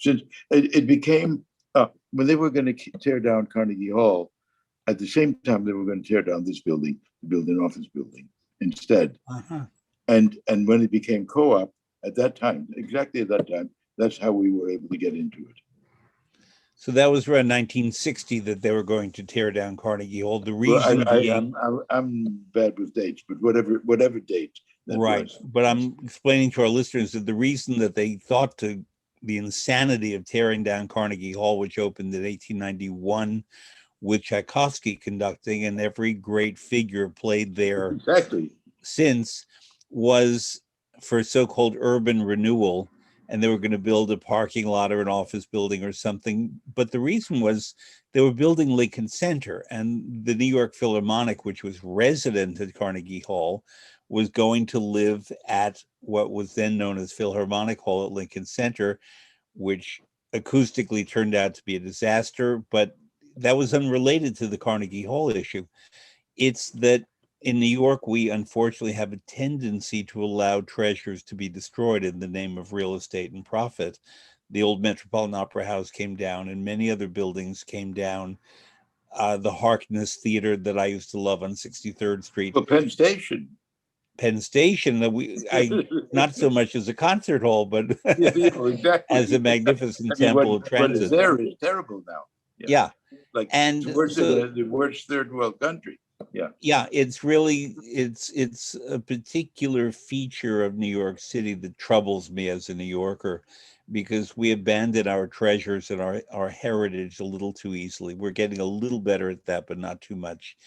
since it became, when they were going to tear down Carnegie Hall, at the same time they were going to tear down this building, build an office building instead. Uh-huh. And when it became co-op at that time, exactly at that time, that's how we were able to get into it. So that was around 1960 that they were going to tear down Carnegie Hall. The Well, reason being, I'm bad with dates, but whatever date that right, was. but I'm explaining to our listeners that the reason that they thought to the insanity of tearing down Carnegie Hall, which opened in 1891, with Tchaikovsky conducting, and every great figure played there Exactly. since, was for so-called urban renewal, and they were going to build a parking lot or an office building or something. But the reason was they were building Lincoln Center, and the New York Philharmonic, which was resident at Carnegie Hall, was going to live at what was then known as Philharmonic Hall at Lincoln Center, which acoustically turned out to be a disaster, but that was unrelated to the Carnegie Hall issue. It's that in New York, we unfortunately have a tendency to allow treasures to be destroyed in the name of real estate and profit. The old Metropolitan Opera House came down, and many other buildings came down. The Harkness Theater that I used to love on 63rd Street, Well, Penn Station. Penn Station, that I not so much as a concert hall, but Exactly. as a magnificent temple of what is transit. there is terrible now. Yeah. Like And the worst third world country. Yeah, it's really it's a particular feature of New York City that troubles me as a New Yorker, because we abandon our treasures and our heritage a little too easily. We're getting a little better at that, but not too much.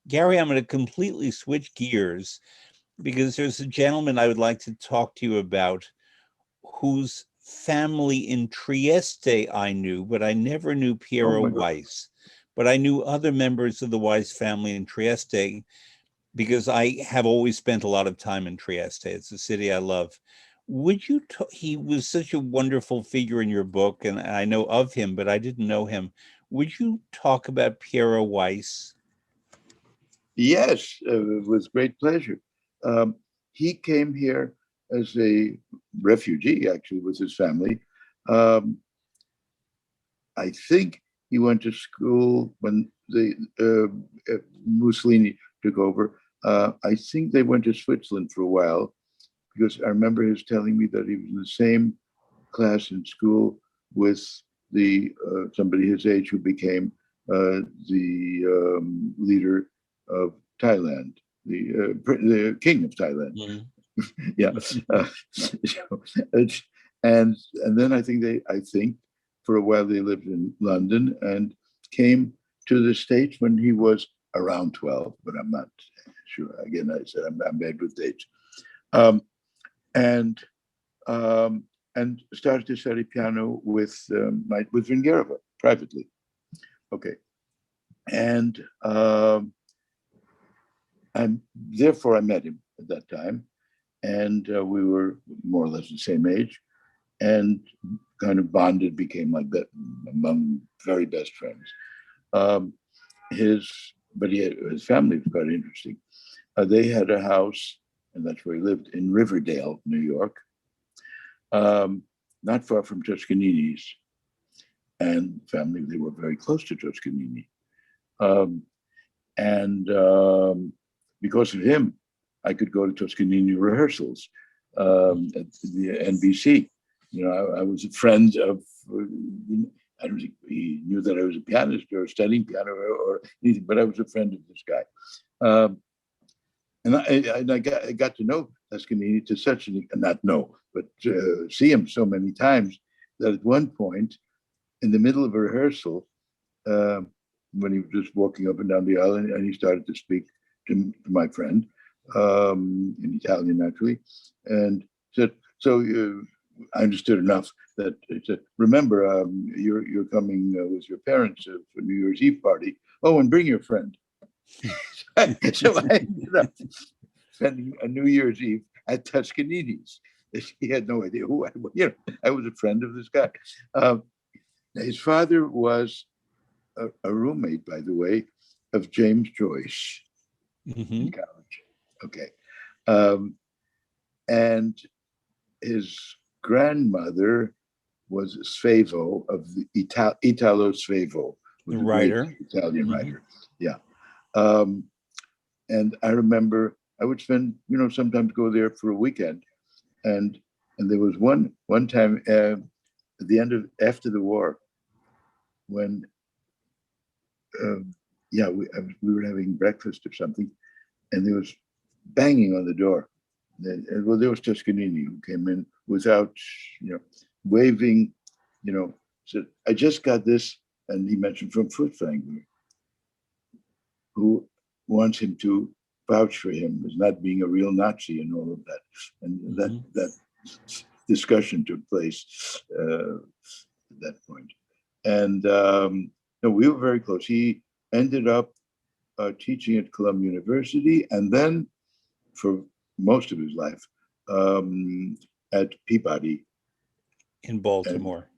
Gary, I'm going to completely switch gears because there's a gentleman I would like to talk to you about whose family in Trieste I knew, but I never knew Pierre Weiss. But I knew other members of the Weiss family in Trieste because I have always spent a lot of time in Trieste. It's a city I love. Would you, he was such a wonderful figure in your book, and I know of him, but I didn't know him. Would you talk about Pierre Weiss? Yes, with great pleasure. He came here as a refugee, actually, with his family. I think he went to school when Mussolini took over. I think they went to Switzerland for a while, because I remember his telling me that he was in the same class in school with somebody his age who became the leader of Thailand, the king of Thailand. Mm. Yeah, and then I think for a while they lived in London and came to the States when he was around 12, but I'm not sure. Again, I said I'm bad with dates. And started to study piano with Vingerova privately. Okay, and therefore I met him at that time, and we were more or less the same age, and kind of bonded, became like that among very best friends. His family was quite interesting. They had a house, and that's where he lived, in Riverdale, New York, not far from Toscanini's. And family, they were very close to Toscanini. Because of him, I could go to Toscanini rehearsals at the NBC. I was a friend of, I don't think he knew that I was a pianist or studying piano or anything, but I was a friend of this guy. And I got to know Toscanini to such not know, but see him so many times that at one point, in the middle of a rehearsal, when he was just walking up and down the aisle, and he started to speak to my friend in Italian, naturally, and said, "So I understood enough that he said, remember, you're coming with your parents for New Year's Eve party. Oh, and bring your friend." So I ended up spending a New Year's Eve at Toscanini's. He had no idea who I was. I was a friend of this guy. His father was a roommate, by the way, of James Joyce in college. Okay. And his grandmother was Svevo of the Italo Svevo, was The a great writer. Italian Mhm. writer. Yeah. And I remember I would spend, sometimes go there for a weekend. And there was one time at the end of, after the war, when, we were having breakfast or something, and there was banging on the door. Well, there was Toscanini who came in without, waving, said, I just got this. And he mentioned from Furtwängler, who wants him to vouch for him as not being a real Nazi and all of that. And that discussion took place at that point. And no, we were very close. He ended up teaching at Columbia University, and then for most of his life at Peabody In Baltimore.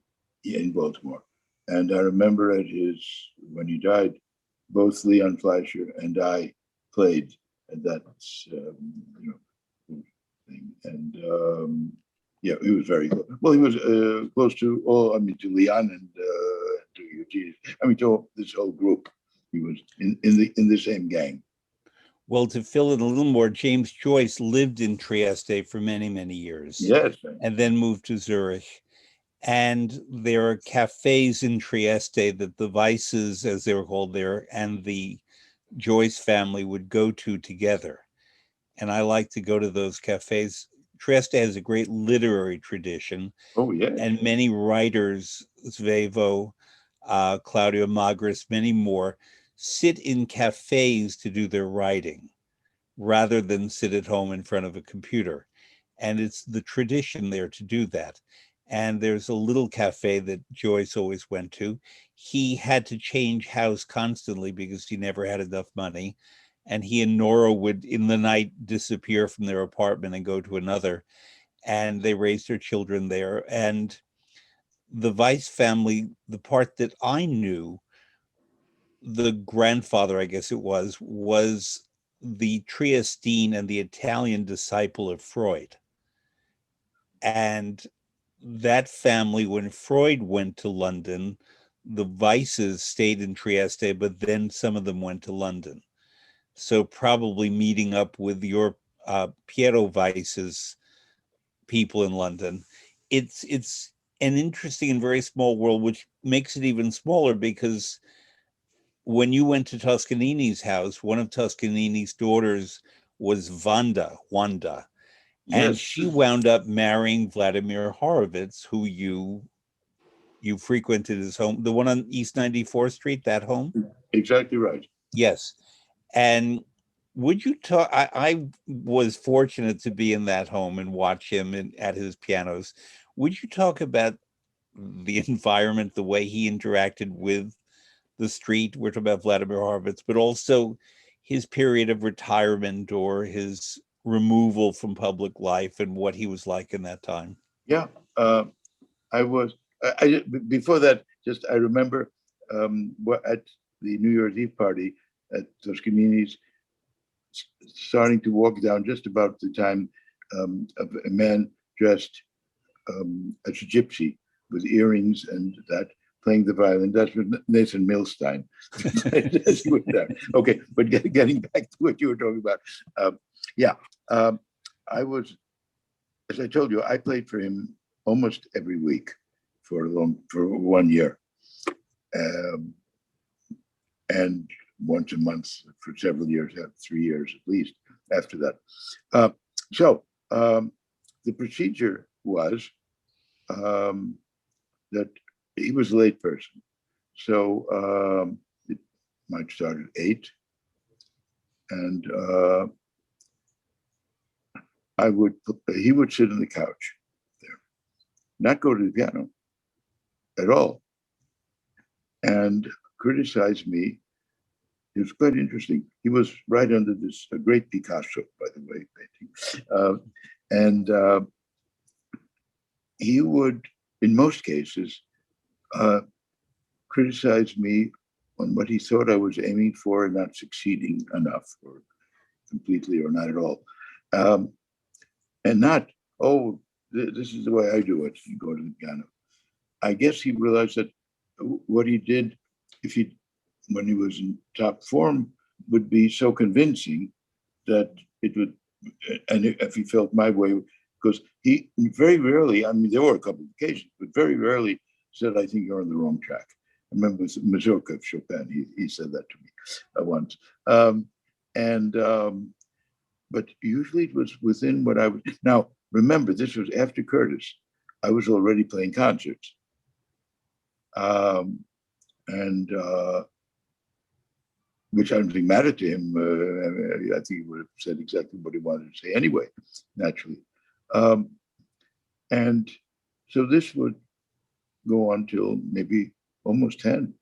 in Baltimore. And I remember when he died, both Leon Fleischer and I played at that, thing. And he was very close. Well, he was close to Leon and to Eugene. To this whole group. He was in the same gang. Well, to fill in a little more, James Joyce lived in Trieste for many, many years. Yes. And then moved to Zurich. And there are cafes in Trieste that the Weisses, as they were called there, and the Joyce family would go to together. And I like to go to those cafes. Trieste has a great literary tradition. Oh, yeah. And many writers, Svevo, Claudio Magris, many more, sit in cafes to do their writing rather than sit at home in front of a computer. And it's the tradition there to do that. And there's a little cafe that Joyce always went to. He had to change house constantly because he never had enough money. And he and Nora would, in the night, disappear from their apartment and go to another. And they raised their children there. And the Weiss family, the part that I knew, the grandfather, I guess it was the Triestine and the Italian disciple of Freud. And that family, when Freud went to London, the Weisses stayed in Trieste, but then some of them went to London. So probably meeting up with your Piero Weiss's people in London. It's an interesting and very small world, which makes it even smaller because when you went to Toscanini's house, one of Toscanini's daughters was Wanda, and Yes. she wound up marrying Vladimir Horowitz, who you frequented his home, the one on East 94th Street, that home? Exactly right. Yes. And would you talk? I was fortunate to be in that home and watch him at his pianos. Would you talk about the environment, the way he interacted with the street? We're talking about Vladimir Horowitz, but also his period of retirement or his removal from public life and what he was like in that time. Yeah, I was. Before that, I remember at the New Year's Eve party at Toscanini's, starting to walk down just about the time of a man dressed as a gypsy with earrings and that, playing the violin. That's Nathan Milstein. Okay, but getting back to what you were talking about. I was, as I told you, I played for him almost every week for 1 year, and once a month for several years, 3 years at least after that. So the procedure was that he was a late person. So it might start at 8, and he would sit on the couch there, not go to the piano at all, and criticize me. It was quite interesting. He was right under this great Picasso, by the way, painting, and he would, in most cases, criticize me on what he thought I was aiming for and not succeeding enough, or completely, or not at all, and not, oh, this is the way I do it. You go to the piano. I guess he realized that what he did, when he was in top form, would be so convincing that it would, and if he felt my way, because he very rarely, I mean, there were a couple of occasions, but very rarely said, I think you're on the wrong track. I remember with Mazurka of Chopin, he said that to me once. But usually it was within what I was. Now, remember, this was after Curtis. I was already playing concerts. Which I don't think mattered to him. I think he would have said exactly what he wanted to say anyway, naturally. And so this would go on till maybe almost 10.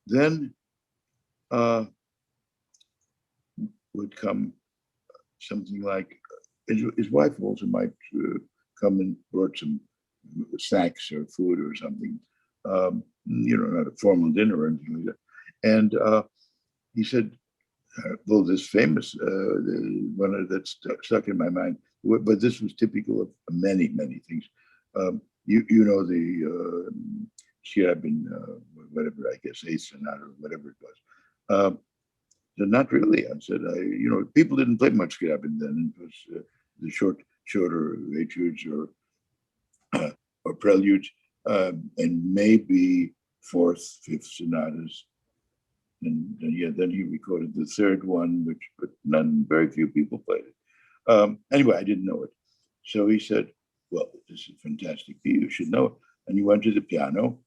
Then would come something like, his wife also might come and brought some snacks or food or something, not a formal dinner or anything like that. And he said, well, this famous one that's stuck in my mind, but this was typical of many, many things. You know the Scherabin, whatever, I guess, Eighth Sonata or whatever it was. So not really. I said, people didn't play much Scherabin then. It was the shorter etudes or preludes, and maybe fourth, fifth sonatas. And then he recorded the third one, but very few people played it. Anyway, I didn't know it. So he said, well, this is fantastic. You should know it. And he went to the piano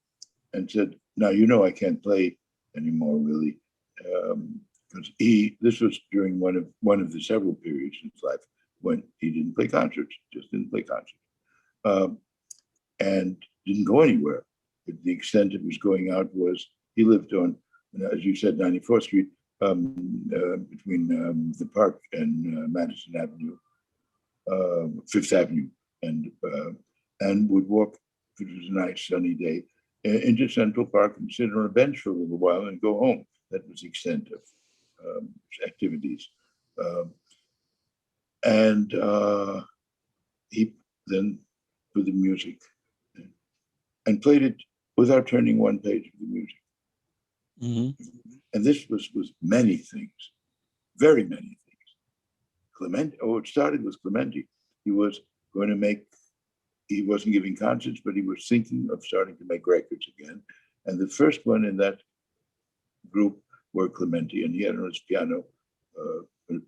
and said, now, I can't play anymore, really. Because this was during one of the several periods in his life when he didn't play concerts, just didn't play concerts. And didn't go anywhere. But the extent of his going out was, he lived on, as you said, 94th Street, between the Park and Madison Avenue, Fifth Avenue, and would walk, if it was a nice sunny day, into Central Park and sit on a bench for a little while and go home. That was the extent of activities. He then put the music and played it without turning one page of the music. Mm-hmm. And this was many things, very many things. It started with Clementi. He wasn't giving concerts, but he was thinking of starting to make records again. And the first one in that group were Clementi, and he had on his piano a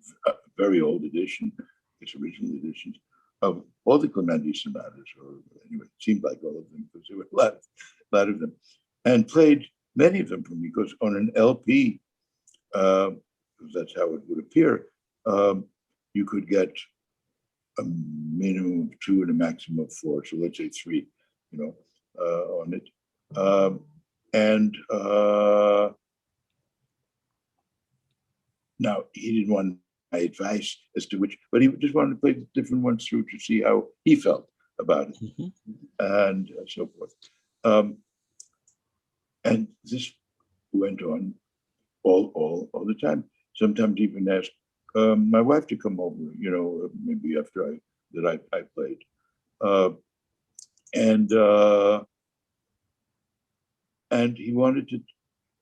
very old edition, his original editions, of all the Clementi sonatas, or anyway, it seemed like all of them, because there were a lot of them, and played many of them for me, because on an LP, because that's how it would appear, you could get a minimum of 2 and a maximum of 4, so let's say 3, on it. Now, he didn't want my advice as to which, but he just wanted to play the different ones through to see how he felt about it, Mm-hmm. and so forth. And this went on all the time. Sometimes even asked my wife to come over, maybe after I played. And he wanted to,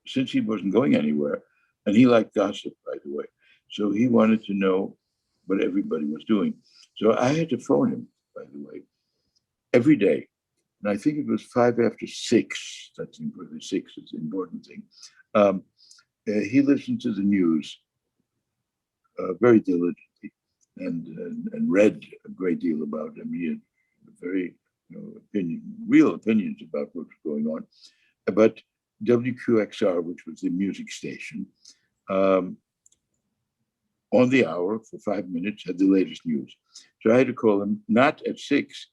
since he wasn't going anywhere, and he liked gossip, by the way, so he wanted to know what everybody was doing. So I had to phone him, by the way, every day. And I think it was 5 after 6. That's important. 6 is the important thing. He listened to the news very diligently and read a great deal about them. He had very real opinions about what was going on. But WQXR, which was the music station, on the hour for 5 minutes had the latest news. So I had to call him not at 6,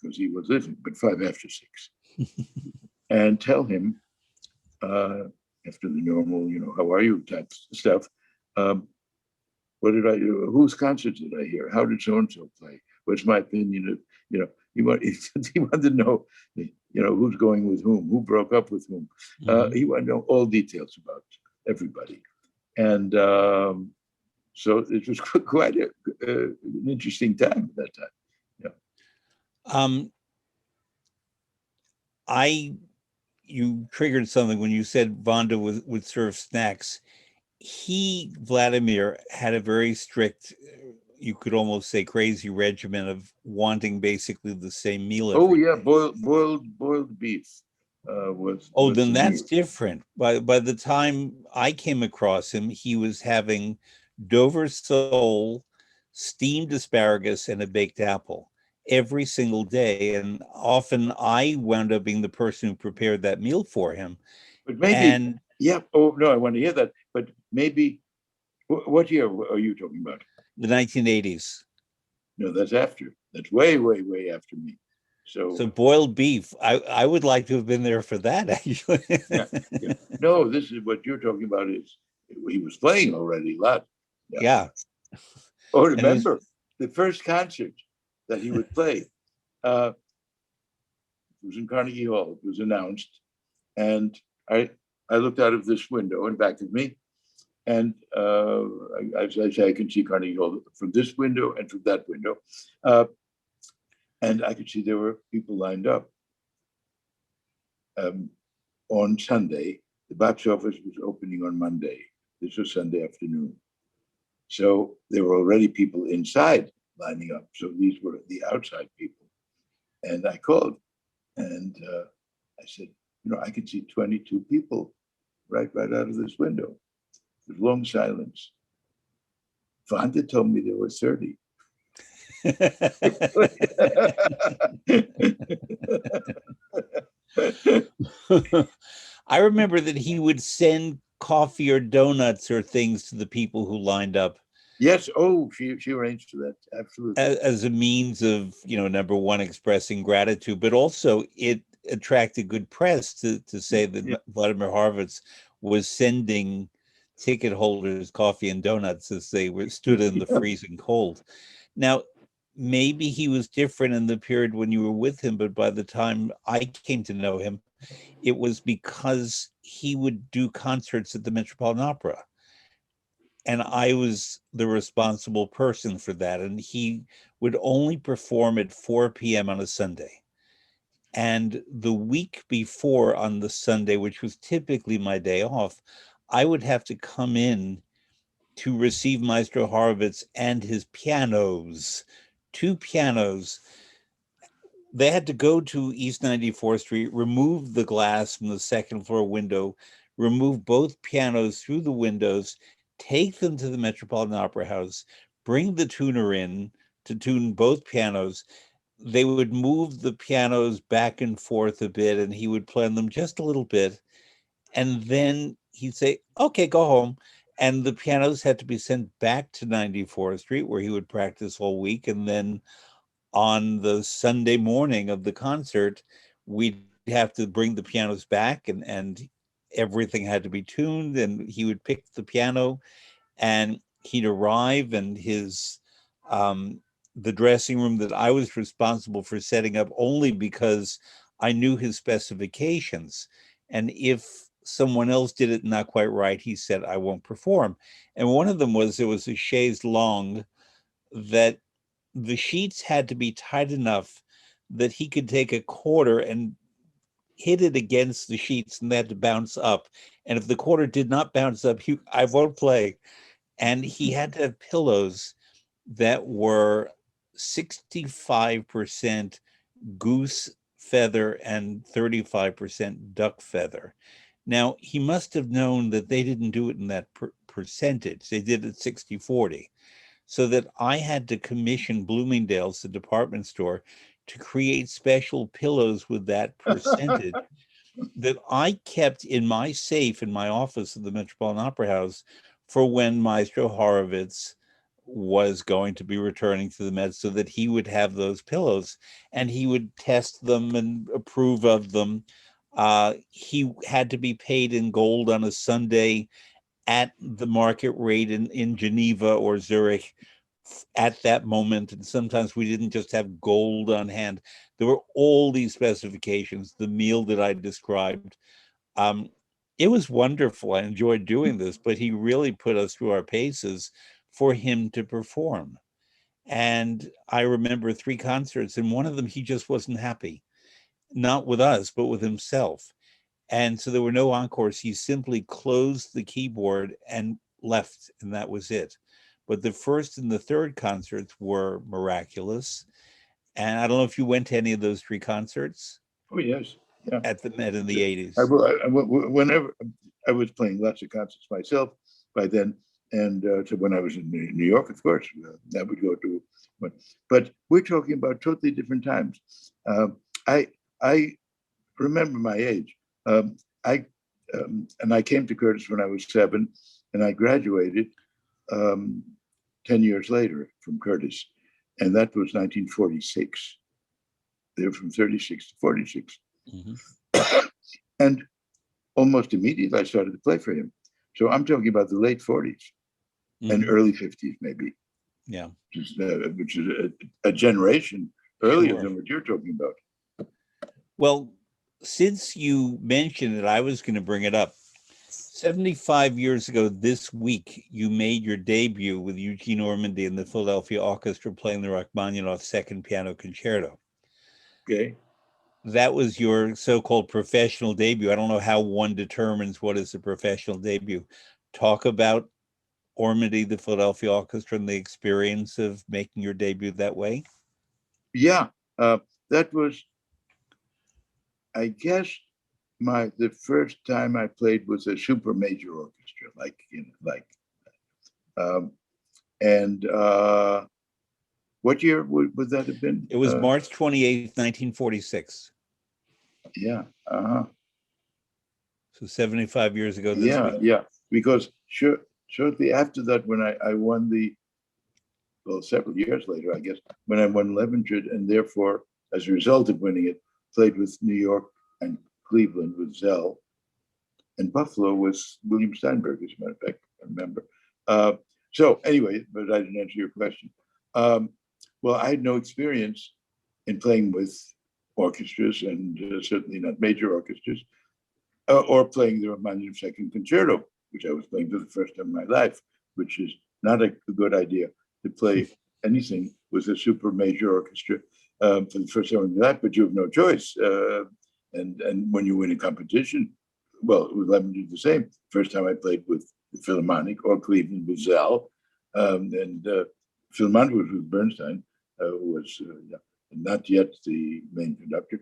because he was listening, but 5 after 6, and tell him after the normal, how are you type stuff. What did I do? Whose concert did I hear? How did so-and-so play? What's my opinion of, he wanted to know, who's going with whom, who broke up with whom. Mm-hmm. He wanted to know all details about everybody. And so it was quite an interesting time at that time. Yeah. you triggered something when you said Vanda would serve snacks. Vladimir, had a very strict, you could almost say crazy regimen of wanting basically the same meal Oh every yeah, day. boiled beef Oh, was then the that's meal. different. By the time I came across him, he was having Dover sole, steamed asparagus, and a baked apple every single day. And often I wound up being the person who prepared that meal for him. But maybe, And yeah. Oh no, I want to hear that. But maybe, what year are you talking about? the 1980s. No, that's after. That's way, way, way after me. So So boiled beef, I would like to have been there for that, actually. yeah, yeah. No, this is what you're talking about. Is he was playing already a lot? Yeah. Yeah. Oh, And it was remember the first concert that he would play? Uh, it was in Carnegie Hall. It was announced, and I I looked out of this window in back of me, and I say I can see Carnegie Hall from this window and from that window, uh, and I could see there were people lined up. On Sunday, the box office was opening on Monday. This was Sunday afternoon. So there were already people inside lining up. So these were the outside people. And I called and I said, I could see 22 people right out of this window. There's long silence. Fonda told me there were 30. I remember that he would send coffee or donuts or things to the people who lined up Yes. Oh, she arranged for that. Absolutely. as a means of, number one, expressing gratitude, but also it attracted good press to say Yeah. that Vladimir Horowitz was sending ticket holders coffee and donuts as they were stood in the Yeah. freezing cold. Now, maybe he was different in the period when you were with him, but by the time I came to know him, it was because he would do concerts at the Metropolitan Opera. And I was the responsible person for that. And he would only perform at 4 p.m. on a Sunday. And the week before on the Sunday, which was typically my day off, I would have to come in to receive Maestro Horowitz and his pianos, two pianos. They had to go to East 94th Street, remove the glass from the second floor window, remove both pianos through the windows, take them to the Metropolitan Opera House, bring the tuner in to tune both pianos. They would move the pianos back and forth a bit, and he would play on them just a little bit. And then he'd say, okay, go home. And the pianos had to be sent back to 94th Street, where he would practice all week. And then on the Sunday morning of the concert, we'd have to bring the pianos back, and everything had to be tuned. And he would pick the piano, and he'd arrive, and the dressing room that I was responsible for setting up only because I knew his specifications. And if someone else did it not quite right, he said, I won't perform. And one of them was there was a chaise longue that the sheets had to be tight enough that he could take a quarter and hit it against the sheets and they had to bounce up. And if the quarter did not bounce up, I won't play. And he had to have pillows that were 65% goose feather and 35% duck feather. Now, he must have known that they didn't do it in that percentage. They did it 60-40. So that I had to commission Bloomingdale's, the department store, to create special pillows with that percentage that I kept in my safe in my office at the Metropolitan Opera House for when Maestro Horowitz was going to be returning to the Met, so that he would have those pillows and he would test them and approve of them. He had to be paid in gold on a Sunday at the market rate in Geneva or Zurich at that moment. And sometimes we didn't just have gold on hand. There were all these specifications, the meal that I described. Um, it was wonderful. I enjoyed doing this, but he really put us through our paces for him to perform. And I remember 3 concerts, and one of them, he just wasn't happy. not with us, but with himself. And so there were no encores. He simply closed the keyboard and left, and that was it. But the first and the third concerts were miraculous. And I don't know if you went to any of those three concerts Oh yes, yeah. at the Met in the I, 80s. whenever I was playing lots of concerts myself by then, and so when I was in New York, of course, I would go to one. But we're talking about totally different times. I remember my age. I and I came to Curtis when I was 7, and I graduated 10 years later from Curtis, and that was 1946. They're from 36 to 46. Mm-hmm. And almost immediately I started to play for him. So I'm talking about the late 40s and Mm-hmm. early 50s, maybe. Yeah. Which is a generation earlier Sure. than what you're talking about. Well, since you mentioned it, I was going to bring it up. 75 years ago this week, you made your debut with Eugene Ormandy and the Philadelphia Orchestra playing the Rachmaninoff Second Piano Concerto. Okay. That was your so-called professional debut. I don't know how one determines what is a professional debut. Talk about Ormandy, the Philadelphia Orchestra, and the experience of making your debut that way. Yeah, that was, I guess, the first time I played was a super major orchestra, and what year would that have been? It was March 28th, 1946. Yeah. Uh-huh. So 75 years ago this Yeah, week. yeah. Because shortly after that, when I won several years later, I guess, when I won Levengood, and therefore, as a result of winning it, played with New York and Cleveland with Zell, and Buffalo was William Steinberg, as a matter of fact, I remember. So anyway, but I didn't answer your question. Well, I had no experience in playing with orchestras, and certainly not major orchestras, or playing the Rachmaninoff Second Concerto, which I was playing for the first time in my life, which is not a good idea to play anything with a super major orchestra for the first time in your life, but you have no choice. And when you win a competition, well, with Levengood the same. First time I played with the Philharmonic or Cleveland with Zell, and Philharmonic was with Bernstein, who was not yet the main conductor,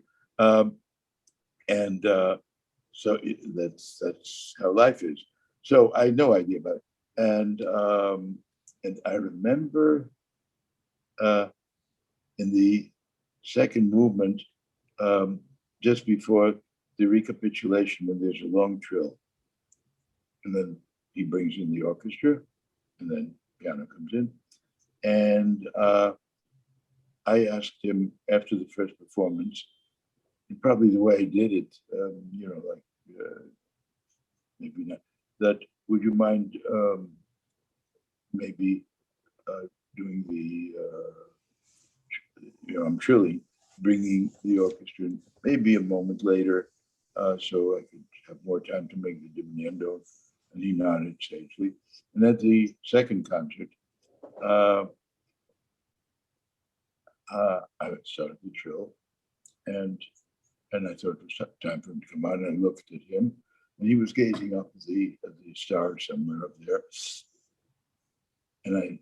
and so that's how life is. So I had no idea about it, and I remember in the second movement, just before the recapitulation, when there's a long trill, and then he brings in the orchestra, and then piano comes in, and I asked him after the first performance, and probably the way he did it, maybe not, that would you mind maybe doing the, I'm trilling, bringing the orchestra in maybe a moment later, so I could have more time to make the diminuendo. And he nodded sagely. And at the second concert, I started the trill, and I thought it was time for him to come out. And I looked at him, and he was gazing up at the stars somewhere up there. And I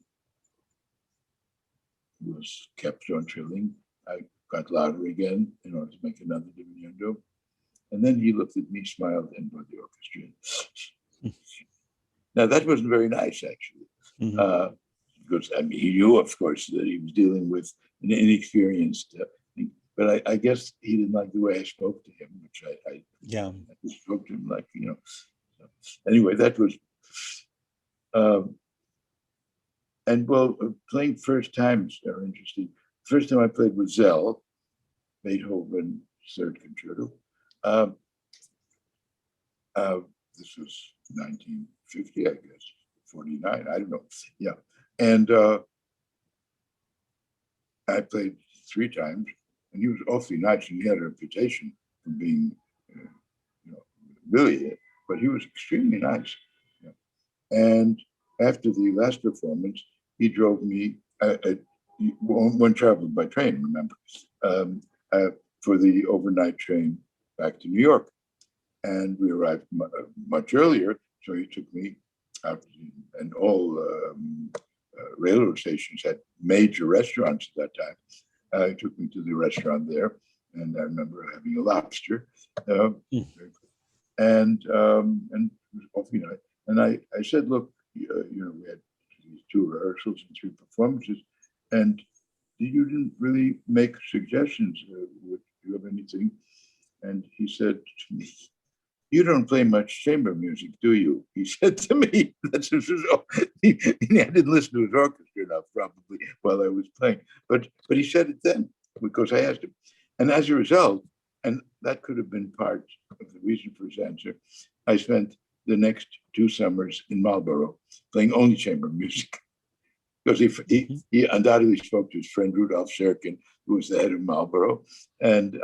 was kept on trilling. I got louder again in order to make another diminuendo. And then he looked at me, smiled, and brought the orchestra. Now, that wasn't very nice, actually. Mm-hmm. Because I mean, he knew, of course, that he was dealing with an inexperienced but I guess he didn't like the way I spoke to him, which I spoke to him like, So anyway, that was, and well, playing first times are interesting. First time I played with Zell, Beethoven Third Concerto. This was 1950, I guess, 49, I don't know. Yeah, and I played 3 times, and he was awfully nice, and he had a reputation for being, really, but he was extremely nice. Yeah. And after the last performance, he drove me, one traveled by train, remember, for the overnight train back to New York. And we arrived much earlier, so he took me out, and all railroad stations had major restaurants at that time. He took me to the restaurant there, and I remember having a lobster. And it was awfully nice. And I said, look, we had these 2 rehearsals and 3 performances, and you didn't really make suggestions. Do you have anything? And he said to me, you don't play much chamber music, do you? He said to me. He didn't listen to his orchestra enough, probably, while I was playing. But he said it then, because I asked him. And as a result, and that could have been part of the reason for his answer, I spent the next 2 summers in Marlborough playing only chamber music. Because he undoubtedly spoke to his friend Rudolf Serkin, who was the head of Marlborough, and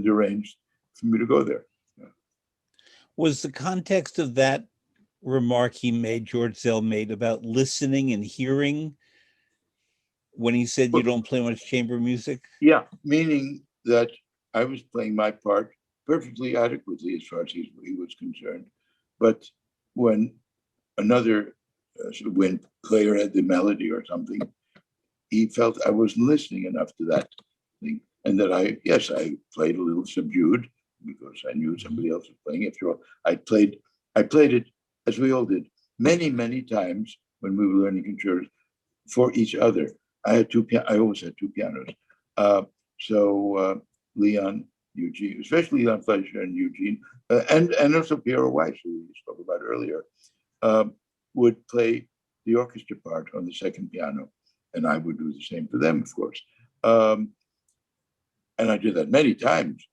arranged for me to go there. Was the context of that remark George Zell made about listening and hearing when he said you don't play much chamber music? Yeah, meaning that I was playing my part perfectly adequately as far as he was concerned. But when when player had the melody or something, he felt I wasn't listening enough to that thing. And that I played a little subdued because I knew somebody else was playing. After all, I played it, as we all did, many, many times when we were learning concertos for each other. I always had 2 pianos. So Leon, Eugene, especially Leon Fleischer and Eugene, and also Pierre Weiss, who we spoke about earlier, would play the orchestra part on the second piano. And I would do the same for them, of course. And I did that many times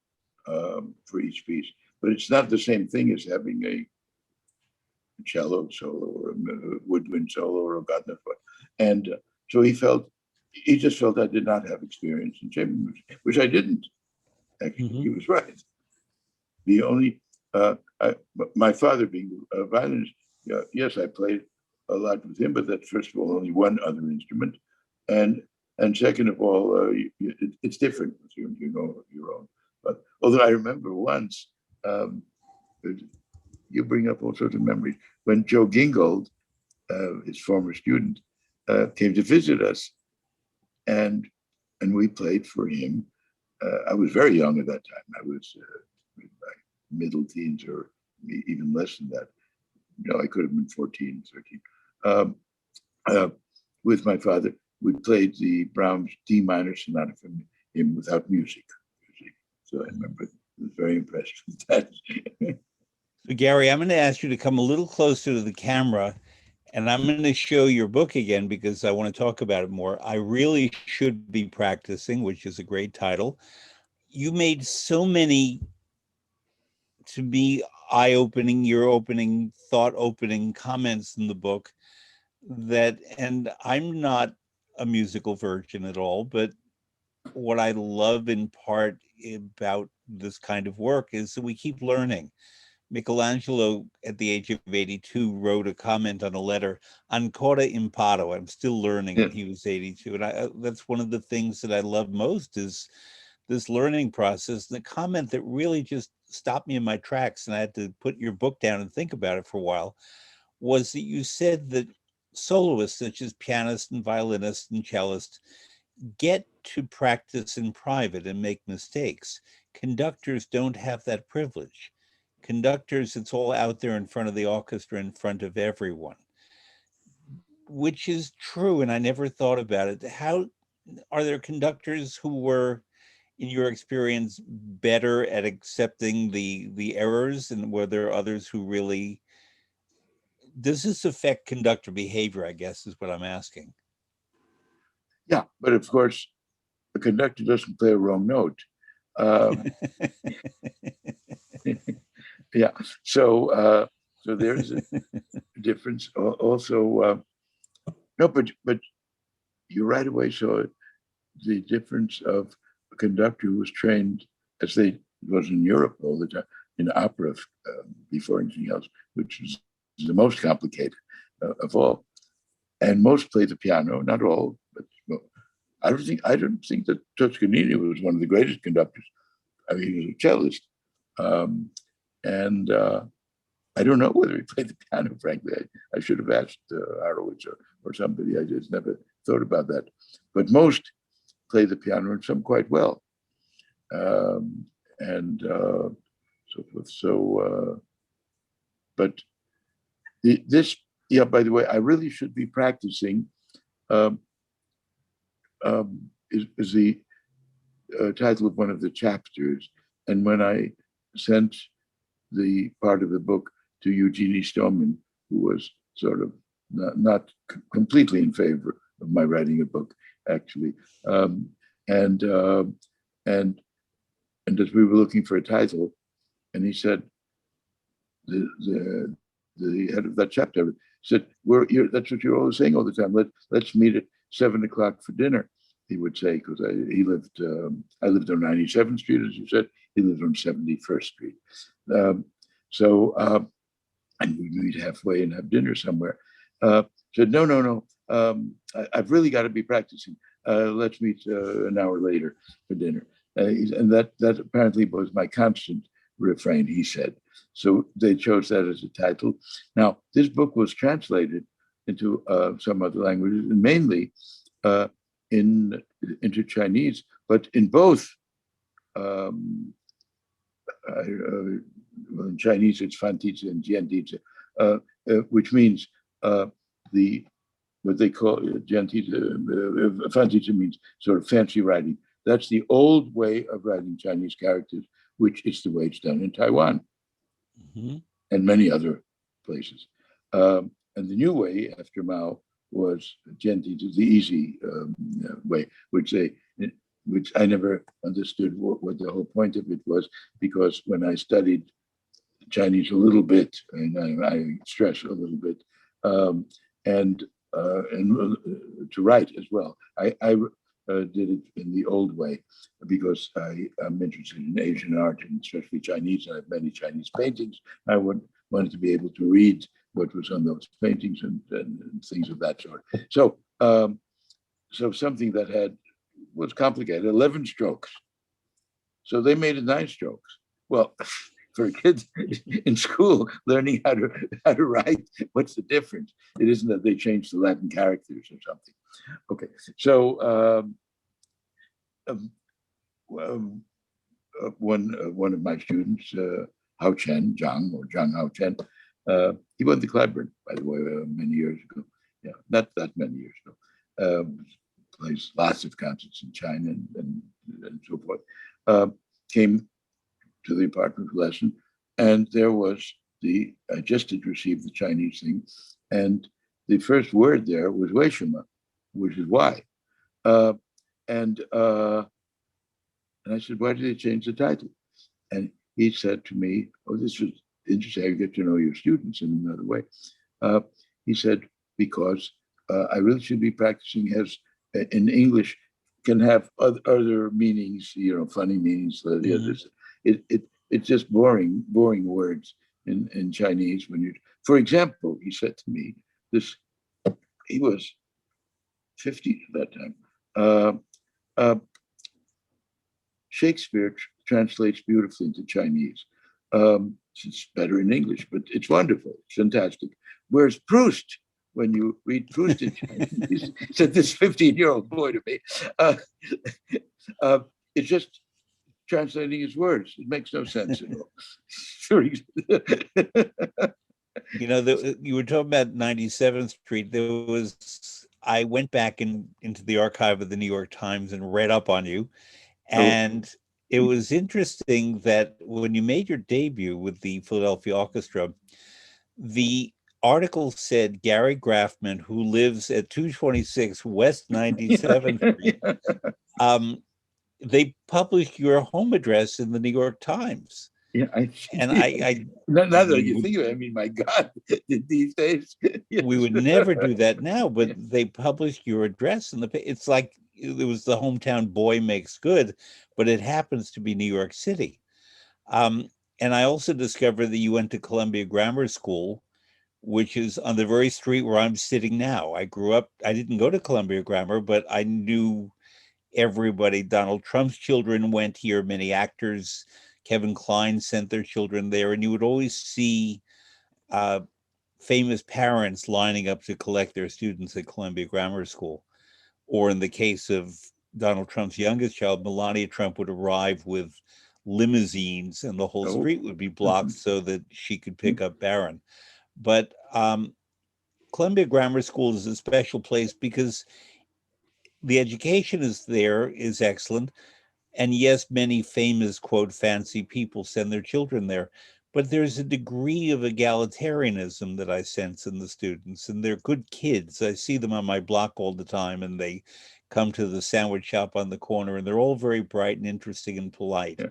for each piece. But it's not the same thing as having a cello solo or a woodwind solo or a God knows what. And so he just felt I did not have experience in chamber music, which I didn't. Actually, he was right. The only, my father being a violinist, yes, I played a lot with him, but that's first of all only one other instrument. And second of all, it's different. You know your own. But although I remember once, you bring up all sorts of memories. When Joe Gingold, his former student, came to visit us, and we played for him. I was very young at that time. I was middle teens or even less than that. I could have been 14, 13. With my father, we played the Brahms D minor sonata from him without music. So I remember I was very impressed with that. So Gary, I'm going to ask you to come a little closer to the camera, and I'm going to show your book again because I want to talk about it more. I Really Should Be Practicing, which is a great title. You made so many, to me, eye-opening, ear-opening, thought-opening comments in the book and I'm not a musical virgin at all, but what I love in part about this kind of work is that we keep learning. Michelangelo, at the age of 82, wrote a comment on a letter, "Ancora imparo." I'm still learning. When he was 82, and that's one of the things that I love most is this learning process. And the comment that really just stopped me in my tracks, and I had to put your book down and think about it for a while, was that you said that soloists, such as pianists and violinists and cellists, get to practice in private and make mistakes. Conductors don't have that privilege. Conductors, it's all out there in front of the orchestra, in front of everyone, which is true. And I never thought about it. How are there conductors who were, in your experience, better at accepting the errors, and were there others who really? Does this affect conductor behavior, I guess, is what I'm asking. Yeah, but of course, the conductor doesn't play a wrong note. Yeah, so there's a difference. Also, no, but you right away saw the difference of a conductor who was trained, as they was in Europe all the time, in opera before anything else, which is the most complicated of all. And most play the piano, not all, but I don't think that Toscanini was one of the greatest conductors. I mean, he was a cellist. And I don't know whether he played the piano, frankly. I should have asked Horowitz or somebody. I just never thought about that. But most play the piano and some quite well. And so forth. So, but this, yeah, by the way, I really should be practicing is the title of one of the chapters. And when I sent the part of the book to Eugenie Stoneman, who was sort of not completely in favor of my writing a book, actually, and as we were looking for a title, and he said, the head of that chapter said, that's what you're always saying all the time. Let's meet at 7 o'clock for dinner, he would say, because I lived on 97th Street, as you said. He lived on 71st Street. And we'd meet halfway and have dinner somewhere. Said, no. I've really got to be practicing. Let's meet an hour later for dinner. And that apparently was my constant refrain, he said. So they chose that as a title. Now, this book was translated into some other languages, and mainly into Chinese, but in both, well, in Chinese it's Fantizi and Jiantizi, which means what they call Jiantizi, Fantizi means sort of fancy writing. That's the old way of writing Chinese characters, which is the way it's done in Taiwan and many other places. And the new way after Mao was Jiantizi, the easy way, which I never understood what the whole point of it was, because when I studied Chinese a little bit, and I stress a little bit, and to write as well, I did it in the old way because I'm interested in Asian art, and especially Chinese. I have many Chinese paintings. I wanted to be able to read what was on those paintings and things of that sort. So, so something that was complicated, 11 strokes. So they made it 9 strokes. Well, for kids in school learning how to write, what's the difference? It isn't that they changed the Latin characters or something. Okay, so one of my students, Hao Chen, Zhang Hao Chen, he won the Clyburn, by the way, many years ago. Yeah, not that many years ago. Plays lots of concerts in China and so forth. Came to the apartment for lesson, and there was I just had received the Chinese thing, and the first word there was Weishima, which is why. And I said, why did they change the title? And he said to me, oh, this was interesting. I get to know your students in another way. He said, because I really should be practicing as in English can have other meanings, funny meanings. It's just boring words in Chinese. For example, he said to me, he was 50 at that time. Shakespeare translates beautifully into Chinese. It's better in English, but it's wonderful. It's fantastic. Whereas Proust, when you read Proust in Chinese, said this 15-year-old boy to me, it's just translating his words. It makes no sense at all. Sure. You were talking about 97th Street. I went back into the archive of the New York Times and read up on you. And it was interesting that when you made your debut with the Philadelphia Orchestra, the article said Gary Graffman, who lives at 226 West 97th Street, they published your home address in the New York Times. Yeah, I now that you think of it, I mean, my God, these days we would never do that now, but they published your address in it's like it was the hometown boy makes good, but it happens to be New York City. And I also discovered that you went to Columbia Grammar School, which is on the very street where I'm sitting now. I grew up, I didn't go to Columbia Grammar, but I knew everybody. Donald Trump's children went here. Many actors, Kevin Kline sent their children there, and you would always see famous parents lining up to collect their students at Columbia Grammar School. Or in the case of Donald Trump's youngest child, Melania Trump would arrive with limousines and the whole Oh, street would be blocked so that she could pick up Barron. But Columbia Grammar School is a special place because the education is excellent. And yes, many famous, quote, fancy people send their children there. But there's a degree of egalitarianism that I sense in the students, and they're good kids. I see them on my block all the time, and they come to the sandwich shop on the corner, and they're all very bright and interesting and polite. yeah.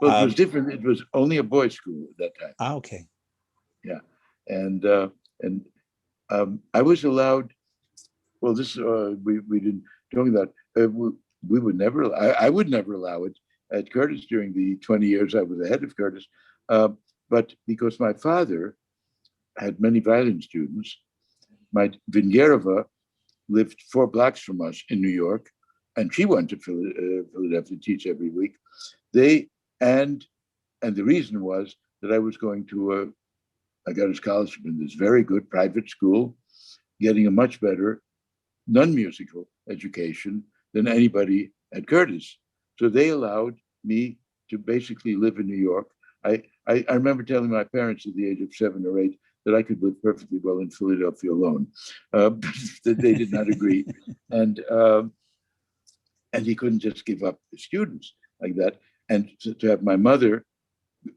Well, it was different. It was only a boys' school at that time. Okay. Yeah, and I was allowed. Well, this we didn't talking about. We would never. I would never allow it at Curtis during the 20 years I was the head of Curtis. But because my father had many violin students, my Vingerova lived 4 blocks from us in New York, and she went to Philadelphia to teach every week. And the reason was that I was going to I got a scholarship in this very good private school, getting a much better non-musical education than anybody at Curtis. So they allowed me to basically live in New York. I remember telling my parents at the age of 7 or 8 that I could live perfectly well in Philadelphia alone. That they did not agree. And he couldn't just give up the students like that. And to have my mother,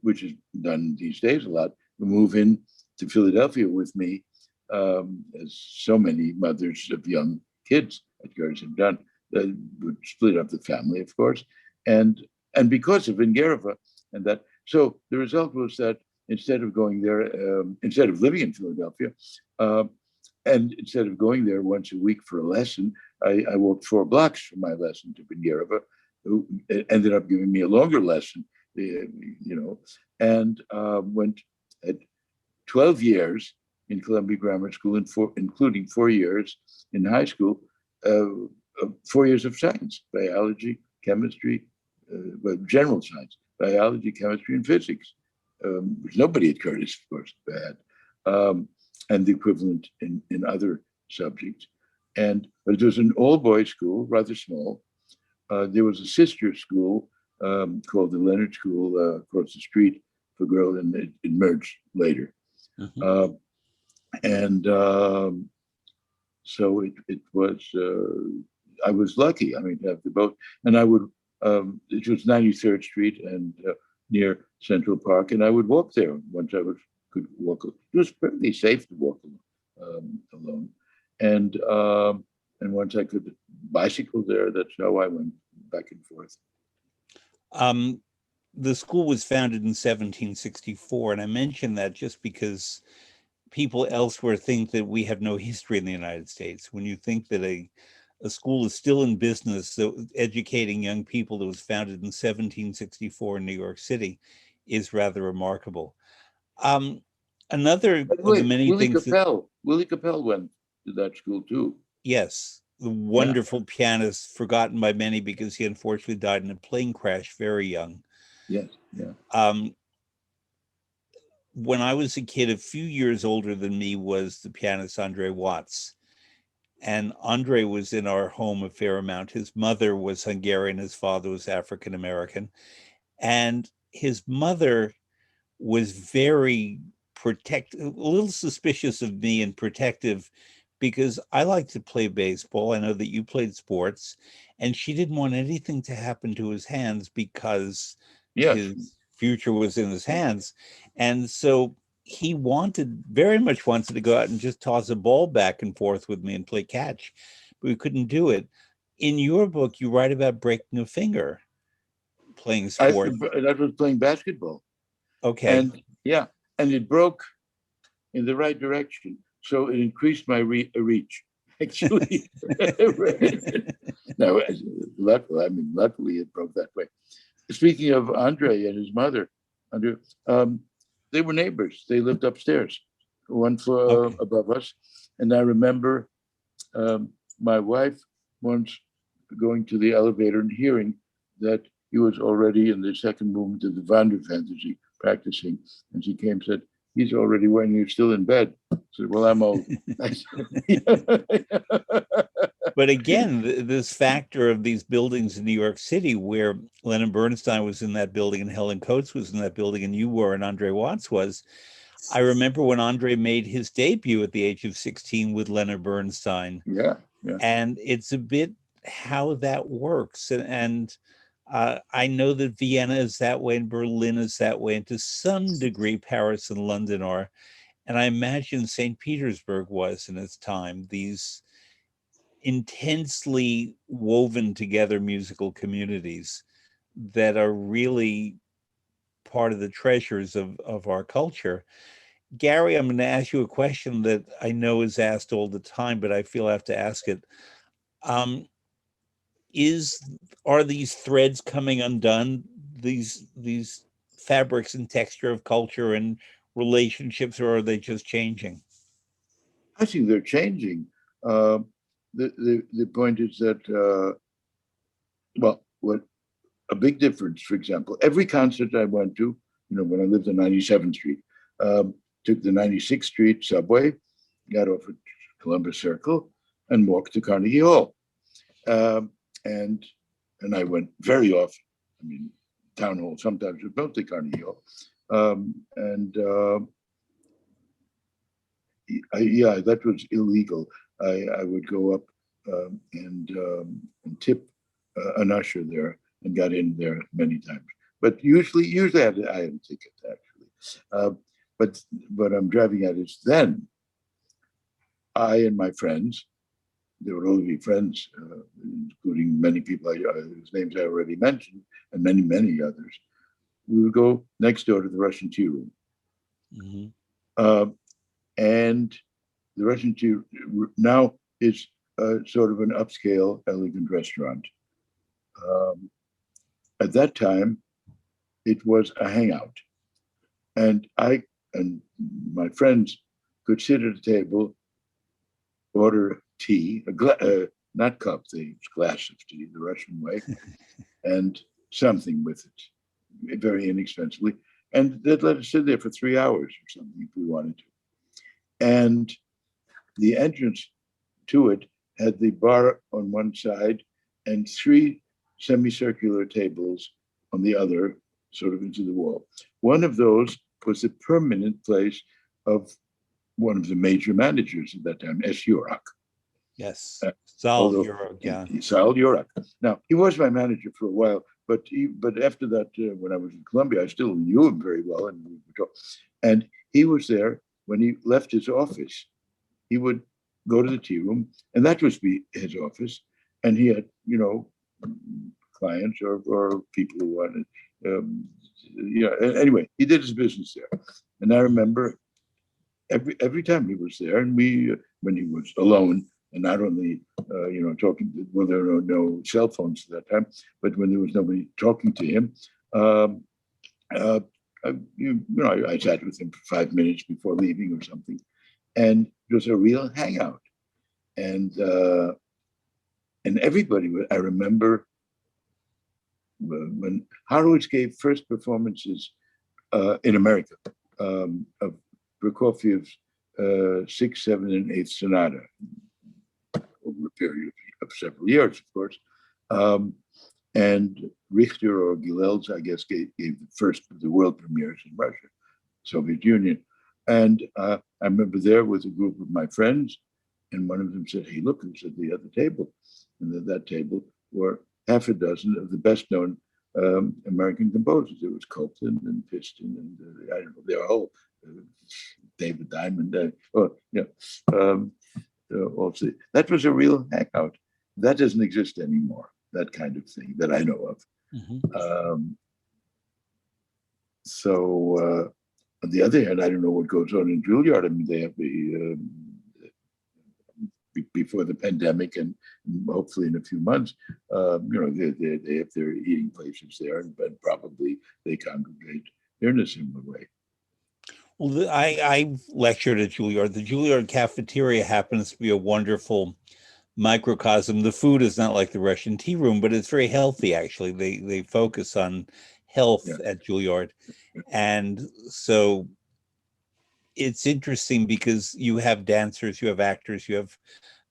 which is done these days a lot, move in to Philadelphia with me, as so many mothers of young kids at Curtis have done, would split up the family, of course. And because of Vingerova and that, so the result was that instead of going there, instead of living in Philadelphia, and instead of going there once a week for a lesson, I walked 4 blocks from my lesson to Vingerova, who ended up giving me a longer lesson, and went at 12 years in Columbia Grammar School, including 4 years in high school, 4 years of science, biology, chemistry, general science, biology, chemistry, and physics, which nobody at Curtis, of course, had, and the equivalent in other subjects. But it was an all-boys school, rather small. There was a sister school called the Leonard School across the street for girls, and it merged later. Mm-hmm. So it was, I was lucky, to have the both. And I would, it was 93rd Street and near Central Park, and I would walk there once I could walk. It was pretty safe to walk alone. And once I could bicycle there, that's how I went back and forth. The school was founded in 1764, and I mention that just because people elsewhere think that we have no history in the United States. When you think that a school is still in business, so educating young people, that was founded in 1764 in New York City, is rather remarkable. Another of the many things Willie Capel went to that school too. Yes, the wonderful pianist, forgotten by many because he unfortunately died in a plane crash very young. Yes, yeah. When I was a kid, a few years older than me was the pianist Andre Watts. And Andre was in our home a fair amount. His mother was Hungarian, his father was African American. And his mother was very a little suspicious of me and protective, because I like to play baseball. I know that you played sports, and she didn't want anything to happen to his hands because his future was in his hands. And so he very much wanted to go out and just toss a ball back and forth with me and play catch, but we couldn't do it. In your book, you write about breaking a finger playing sport. That was playing basketball. Okay. And it broke in the right direction. So it increased my reach, actually. No, luckily it broke that way. Speaking of Andre and his mother, they were neighbors. They lived upstairs, one floor above us. And I remember my wife once going to the elevator and hearing that he was already in the second movement of the Wanderfantasy practicing. And she came and said, he's already when you're still in bed. I said, well, I'm old. But again, this factor of these buildings in New York City, where Leonard Bernstein was in that building and Helen Coates was in that building and you were and Andre Watts was. I remember when Andre made his debut at the age of 16 with Leonard Bernstein. Yeah. And it's a bit how that works. And I know that Vienna is that way and Berlin is that way. And to some degree, Paris and London are. And I imagine St. Petersburg was in its time, these intensely woven together musical communities that are really part of the treasures of our culture. Gary, I'm going to ask you a question that I know is asked all the time, but I feel I have to ask it. Are these threads coming undone? These fabrics and texture of culture and relationships, or are they just changing? I think they're changing. The point is that what a big difference. For example, every concert I went to, when I lived on 97th Street, took the 96th Street subway, got off at Columbus Circle, and walked to Carnegie Hall. And I went very often. I mean, town hall sometimes, but mostly Carnegie Hall. That was illegal. I would go up and tip an usher there and got in there many times. But usually I had a ticket actually. But I'm driving at is then I and my friends, there would only be friends, including many people whose names I already mentioned, and many, many others. We would go next door to the Russian tea room. Mm-hmm. And the Russian tea room now is sort of an upscale, elegant restaurant. At that time, it was a hangout. And I and my friends could sit at a table, order tea, not cup, the glass of tea, the Russian way, and something with it, very inexpensively. And they'd let us sit there for 3 hours or something if we wanted to. And the entrance to it had the bar on one side and 3 semicircular tables on the other, sort of into the wall. One of those was the permanent place of one of the major managers at that time, S. Yurak. Yes, Saul Yurak, yeah. Saul Yurak. Now, he was my manager for a while, but after that, when I was in Columbia, I still knew him very well. And he was there when he left his office. He would go to the tea room, and that was his office. And he had, clients or people who wanted, anyway, he did his business there. And I remember every time he was there, and when he was alone, and not only, talking, well, there were no cell phones at that time, but when there was nobody talking to him, I sat with him for 5 minutes before leaving or something. And it was a real hangout. And everybody, I remember when Horowitz gave first performances in America of Prokofiev's 6th, 7th, and 8th Sonata over a period of several years, of course. And Richter or Gilels, I guess, gave the first of the world premieres in Russia, Soviet Union. And I remember there with a group of my friends, and one of them said, "Hey, look who's at the other table." And at that table were half a dozen of the best-known American composers. There was Copland and Piston, and I don't know, they're all David Diamond. Also, that was a real hangout. That doesn't exist anymore. That kind of thing that I know of. Mm-hmm. On the other hand, I don't know what goes on in Juilliard. I mean, they have before the pandemic, and hopefully in a few months, they have their eating places there, and probably they congregate there in a similar way. Well, I lectured at Juilliard. The Juilliard cafeteria happens to be a wonderful microcosm. The food is not like the Russian tea room, but it's very healthy, actually. They focus on health Yeah. at Juilliard. And so it's interesting because you have dancers, you have actors, you have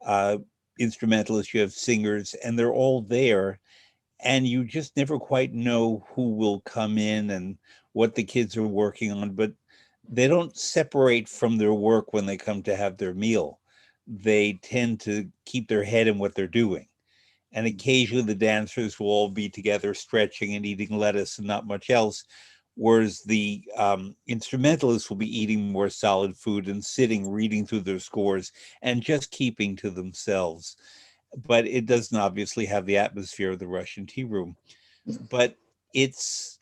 uh, instrumentalists, you have singers, and they're all there. And you just never quite know who will come in and what the kids are working on, but they don't separate from their work when they come to have their meal. They tend to keep their head in what they're doing. And occasionally the dancers will all be together stretching and eating lettuce and not much else, whereas the instrumentalists will be eating more solid food and sitting reading through their scores and just keeping to themselves. But it doesn't obviously have the atmosphere of the Russian tea room. But it's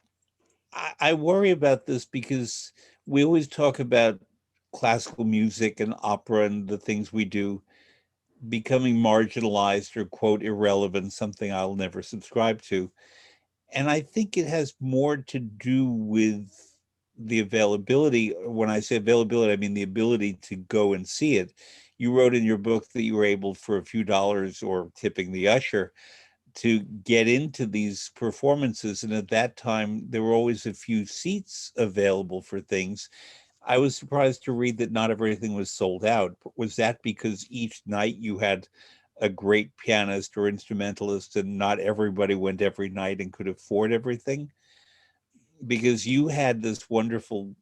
I worry about this because we always talk about classical music and opera and the things we do becoming marginalized or quote irrelevant, something I'll never subscribe to. And I think it has more to do with the availability. When I say availability, I mean the ability to go and see it. You wrote in your book that you were able, for a few dollars or tipping the usher, to get into these performances. And at that time, there were always a few seats available for things. I was surprised to read that not everything was sold out. Was that because each night you had a great pianist or instrumentalist and not everybody went every night and could afford everything? Because you had this wonderful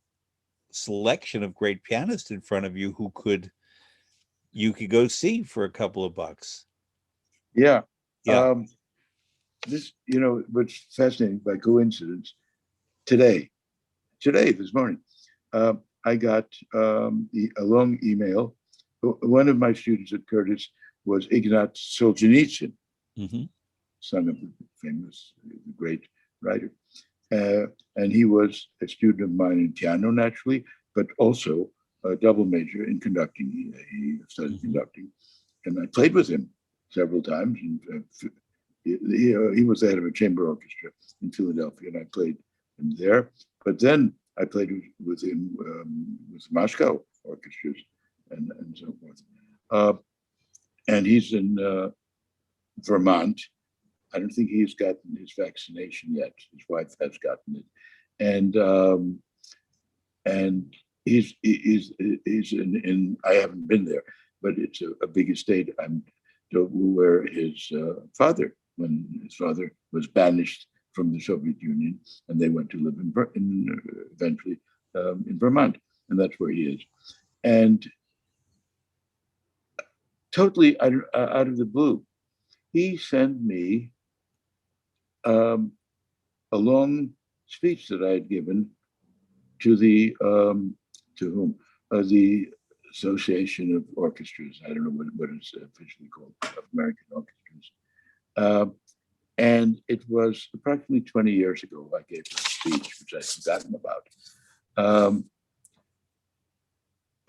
selection of great pianists in front of you who you could go see for a couple of bucks. Yeah. Yeah. This, what's fascinating by coincidence, today, this morning, I got a long email. One of my students at Curtis was Ignat Solzhenitsyn, son of the famous, the great writer. And he was a student of mine in piano, naturally, but also a double major in conducting. He studied conducting. And I played with him several times. And, he was the head of a chamber orchestra in Philadelphia, and I played him there. But then I played with him with Moscow orchestras and so forth. And he's in Vermont. I don't think he's gotten his vaccination yet. His wife has gotten it, and he's in. I haven't been there, but it's a big estate. I'm where his father, when his father was banished from the Soviet Union, and they went to live eventually in Vermont, and that's where he is. And totally out of the blue, he sent me a long speech that I had given to the to whom the Association of Orchestras. I don't know what it's officially called, of American Orchestras. And it was approximately 20 years ago I gave that speech, which I'd forgotten about.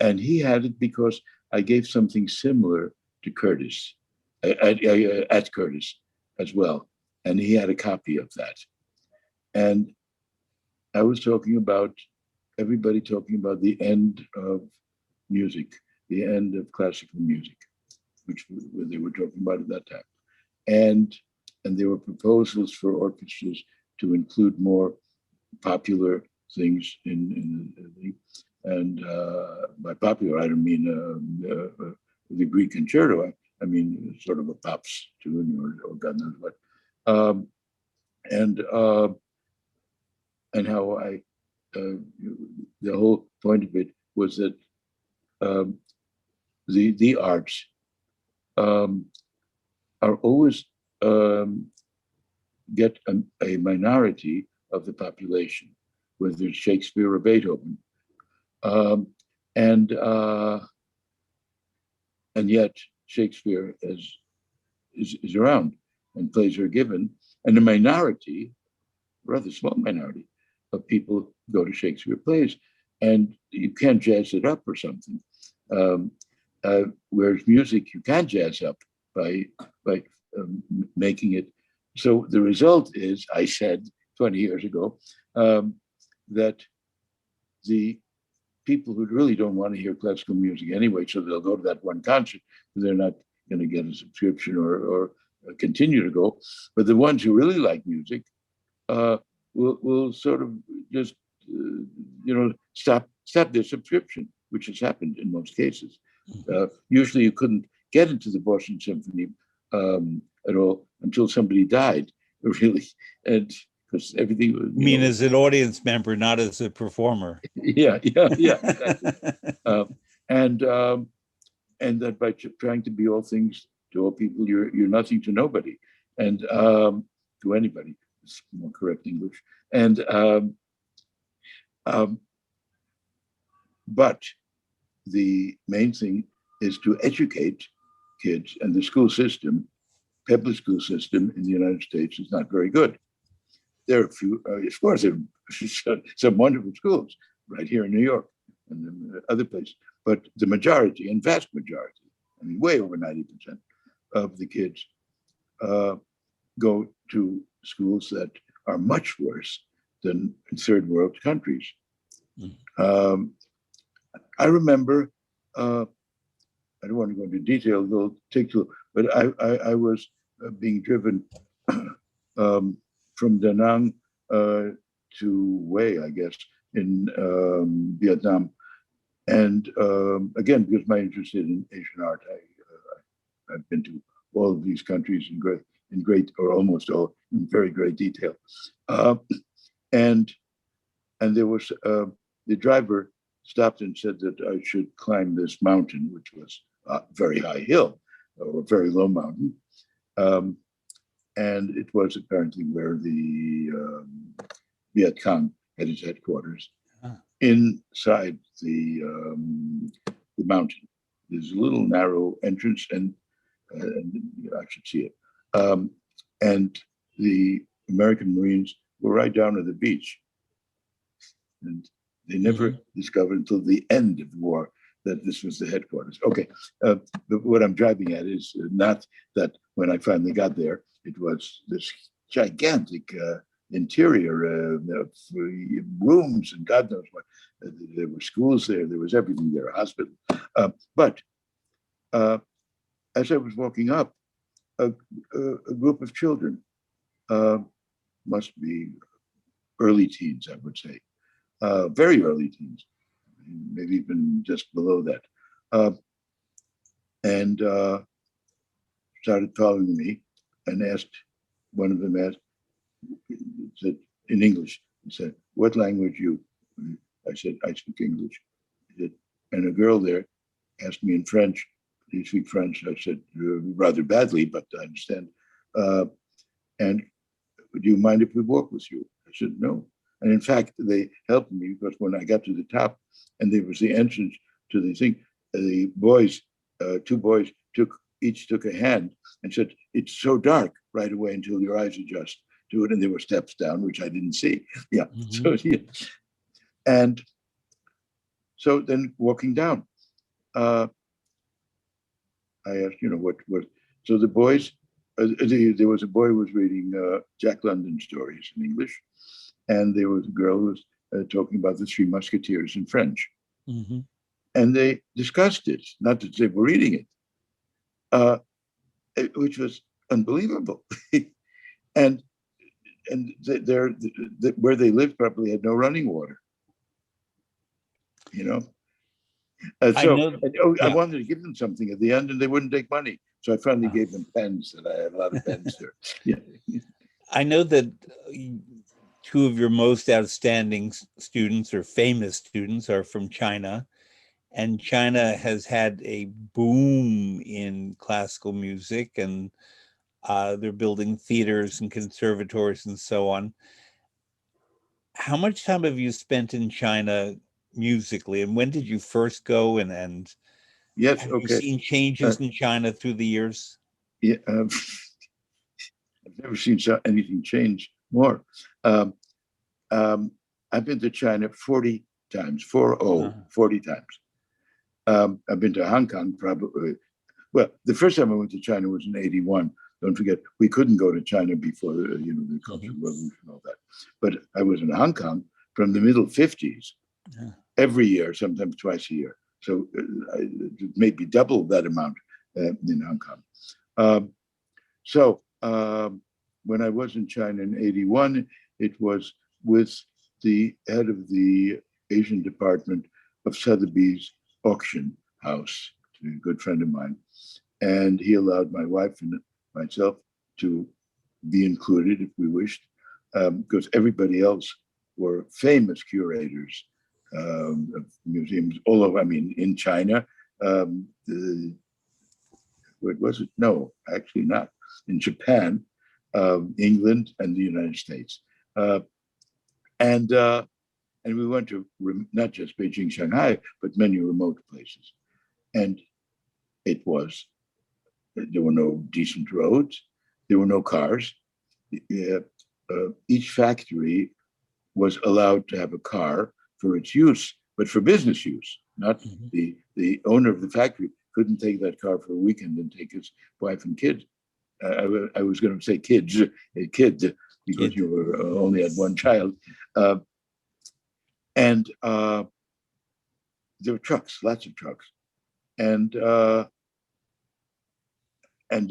And he had it because I gave something similar to Curtis, at Curtis as well. And he had a copy of that. And I was everybody talking about the end of music, the end of classical music, which they were talking about at that time. And there were proposals for orchestras to include more popular things and by popular, I don't mean the Greek concerto. I mean sort of a pops tune or God knows what. And how the whole point of it was that the arts are always get a minority of the population, whether it's Shakespeare or Beethoven, and yet Shakespeare is around and plays are given, and a minority, rather small minority, of people go to Shakespeare plays, and you can't jazz it up or something. Whereas music, you can jazz up by making it. So the result is, I said 20 years ago, that the people who really don't want to hear classical music anyway, so they'll go to that one concert, but they're not going to get a subscription or continue to go. But the ones who really like music will sort of just stop their subscription, which has happened in most cases. Usually, you couldn't get into the Boston Symphony at all until somebody died, really, and because everything. You mean as an audience member, not as a performer? Yeah, exactly. And that by trying to be all things to all people, you're nothing to nobody, and to anybody. It's more correct English. And but the main thing is to educate kids, and the school system, public school system in the United States, is not very good. There are a few, of course, there are some wonderful schools right here in New York and other places, but the majority, and vast majority, I mean, way over 90% of the kids go to schools that are much worse than in third world countries. I remember, I don't want to go into detail, they'll take too, but I was being driven from Da Nang to Hue, I guess, in Vietnam. And again, because my interest in Asian art, I've been to all of these countries in great, or almost all, in very great detail. And there was, the driver stopped and said that I should climb this mountain, which was a very high hill, or a very low mountain. And it was apparently where the Viet Cong had its headquarters, inside the mountain. There's a little narrow entrance, and I should see it. And the American Marines were right down at the beach. And they never discovered until the end of the war that this was the headquarters. Okay, but what I'm driving at is not that when I finally got there, it was this gigantic interior rooms and God knows what. There were schools there, there was everything there, a hospital. But as I was walking up, a group of children, must be early teens, I would say, very early teens, maybe even just below that, and started following me, and one of them asked, said in English, he said, "What language you?" I said, "I speak English." He said, and a girl there asked me in French, "Do you speak French?" I said, "Rather badly, but I understand. And do you mind if we walk with you?" I said, "No." And in fact, they helped me, because when I got to the top and there was the entrance to the thing, the boys, two boys each took a hand and said, "It's so dark right away until your eyes adjust to it." And there were steps down, which I didn't see. Yeah. So, yeah. And so then walking down, I asked, what, so the boys, there was a boy who was reading Jack London stories in English, and there was a girl who was talking about the Three Musketeers in French. And they discussed it, not that they were reading it, which was unbelievable. and where they lived probably had no running water, I wanted to give them something at the end, and they wouldn't take money. So I finally gave them pens, and I had a lot of pens there. Yeah. I know that two of your most outstanding students, or famous students, are from China. And China has had a boom in classical music, and they're building theaters and conservatories and so on. How much time have you spent in China musically, and when did you first go? And yes, have okay. you seen changes in China through the years? Yeah, I've never seen anything change more. I've been to China 40 times, 40 times. I've been to Hong Kong probably. Well, the first time I went to China was in '81. Don't forget, we couldn't go to China before the Cultural Revolution and all that. But I was in Hong Kong from the middle '50s, every year, sometimes twice a year. So maybe double that amount in Hong Kong. When I was in China in 81, it was with the head of the Asian department of Sotheby's auction house, a good friend of mine. And he allowed my wife and myself to be included if we wished, because everybody else were famous curators of museums all over. I mean, in China, what was it? No, actually not. In Japan, England, and the United States. And we went to not just Beijing, Shanghai, but many remote places. And there were no decent roads, there were no cars. Each factory was allowed to have a car for its use, but for business use. Not the owner of the factory couldn't take that car for a weekend and take his wife and kids. I was going to say kids, because you were only had one child. And there were trucks, lots of trucks. And the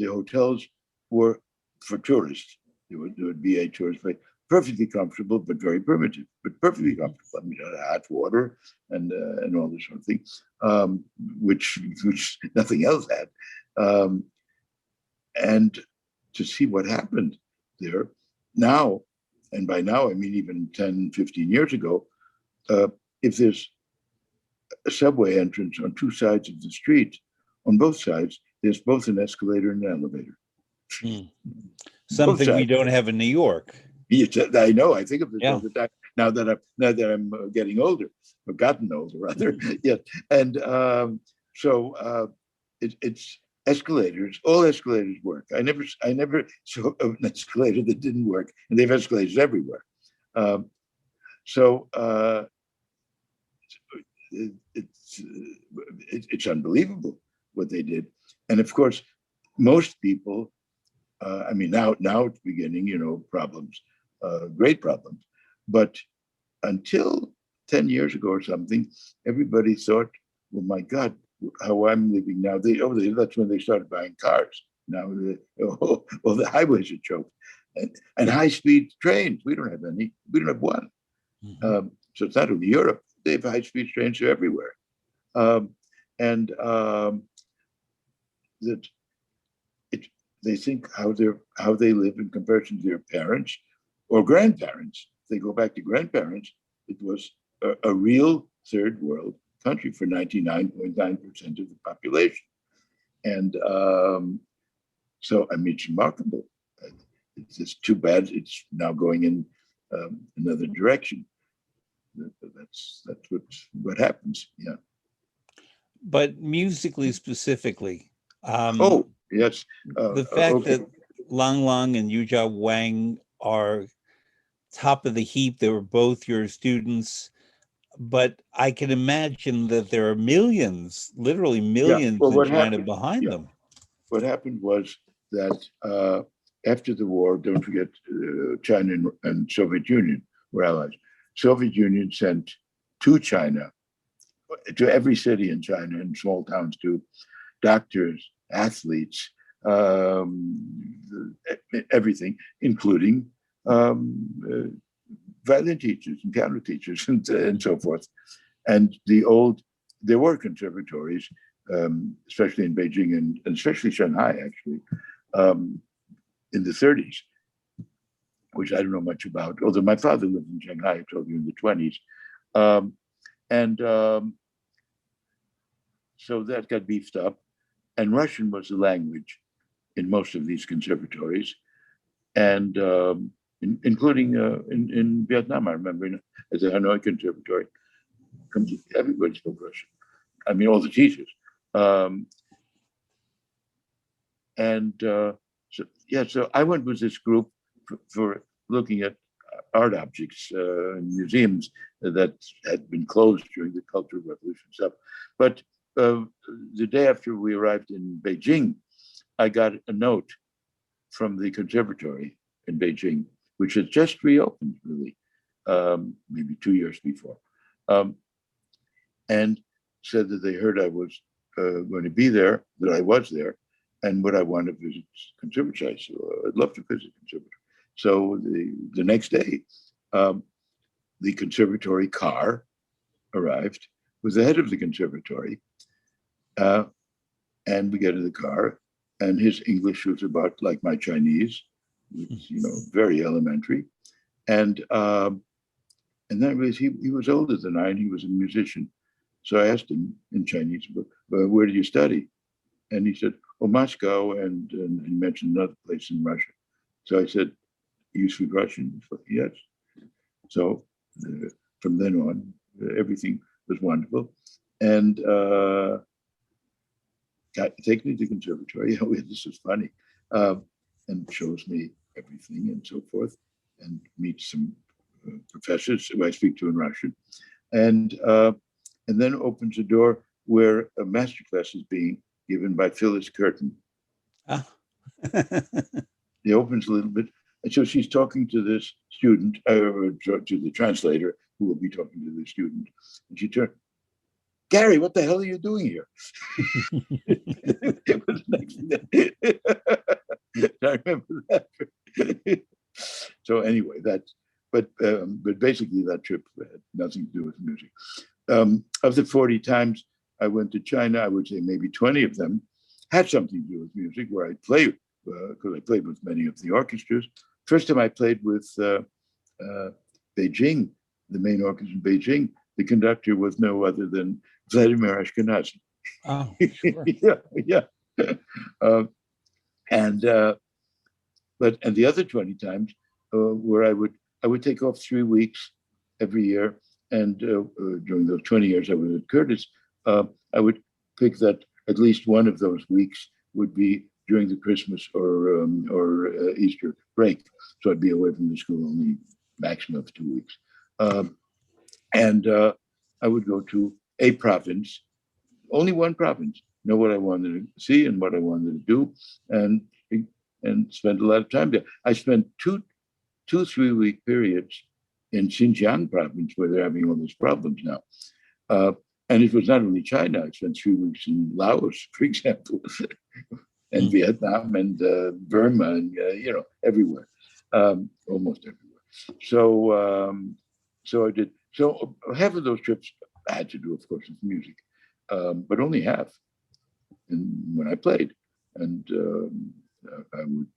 hotels were for tourists. There would be a tourist place, perfectly comfortable, but very primitive, but perfectly comfortable. I mean, hot water and all this sort of thing, which nothing else had. And to see what happened there now, and by now, I mean, even 10, 15 years ago, if there's a subway entrance on two sides of the street, on both sides, there's both an escalator and an elevator. Something we don't have in New York. Yes, I know. I think of this all the time. Now that I'm getting older, or gotten older rather. Yeah, and it's escalators. All escalators work. I never saw an escalator that didn't work, and they have escalators everywhere. It's unbelievable what they did, and of course, most people. I mean, now it's beginning, problems, great problems. But until 10 years ago or something, everybody thought, well, my God, how I'm living now. That's when they started buying cars. Now, the highways are choked. And high-speed trains, we don't have any. We don't have one. So it's not only Europe. They have high-speed trains everywhere. They think how they live in comparison to their parents or grandparents. If they go back to grandparents, it was a real third world country for 99.9% of the population. And so, I mean, it's remarkable. It's just too bad it's now going in another direction. That's what happens, yeah. But musically specifically, yes. The fact that Lang Lang and Yuzha Wang are top of the heap, they were both your students, but I can imagine that there are millions, literally millions in China behind them. What happened was that after the war, don't forget, China and Soviet Union were allies. Soviet Union sent to China, to every city in China and small towns too, doctors, athletes, everything, including violin teachers and piano teachers and so forth. And there were conservatories, especially in Beijing and especially Shanghai, actually, in the 30s, which I don't know much about, although my father lived in Shanghai, I told you, in the 20s. So that got beefed up, and Russian was the language in most of these conservatories, and including in Vietnam. I remember at the Hanoi Conservatory, everybody spoke Russian. I mean, all the teachers. So I went with this group for looking at art objects in museums that had been closed during the Cultural Revolution stuff. But the day after we arrived in Beijing, I got a note from the conservatory in Beijing, which had just reopened, really, maybe 2 years before, and said that they heard I was going to be there, that I was there, and would I want to visit conservatory? I said, well, I'd love to visit conservatory. So the next day, the conservatory car arrived with the head of the conservatory, and we get in the car, and his English was about like my Chinese, which, very elementary, and that was he was older than I, and he was a musician. So I asked him in Chinese, where do you study? And he said, oh, Moscow, and he mentioned another place in Russia. So I said, you speak Russian? Said, yes. So from then on, everything was wonderful. And take me to the conservatory. Oh, this is funny. And shows me everything and so forth, and meet some professors who I speak to in Russian. And then opens a door where a masterclass is being given by Phyllis Curtin. Ah. He opens a little bit. And so she's talking to this student, to the translator, who will be talking to the student. And she turned, Gary, what the hell are you doing here? It was I remember that. So anyway, but basically that trip had nothing to do with music. Of the 40 times I went to China, I would say maybe 20 of them had something to do with music, where I played, because I played with many of the orchestras. First time I played with Beijing, the main orchestra in Beijing, the conductor was no other than Vladimir Ashkenazy. Oh, sure. Yeah. And the other 20 times where I would take off 3 weeks every year, and during those 20 years I was at Curtis, I would pick that at least one of those weeks would be during the Christmas or Easter break. So I'd be away from the school only maximum of 2 weeks. And I would go to a province, only one province, know what I wanted to see and what I wanted to do, and spend a lot of time there. I spent two 3-week periods in Xinjiang province, where they're having all these problems now. And it was not only China. I spent 3 weeks in Laos, for example, and Vietnam and Burma, and everywhere, almost everywhere. So I did. So half of those trips had to do, of course, with music, but only half. And when I played, and I would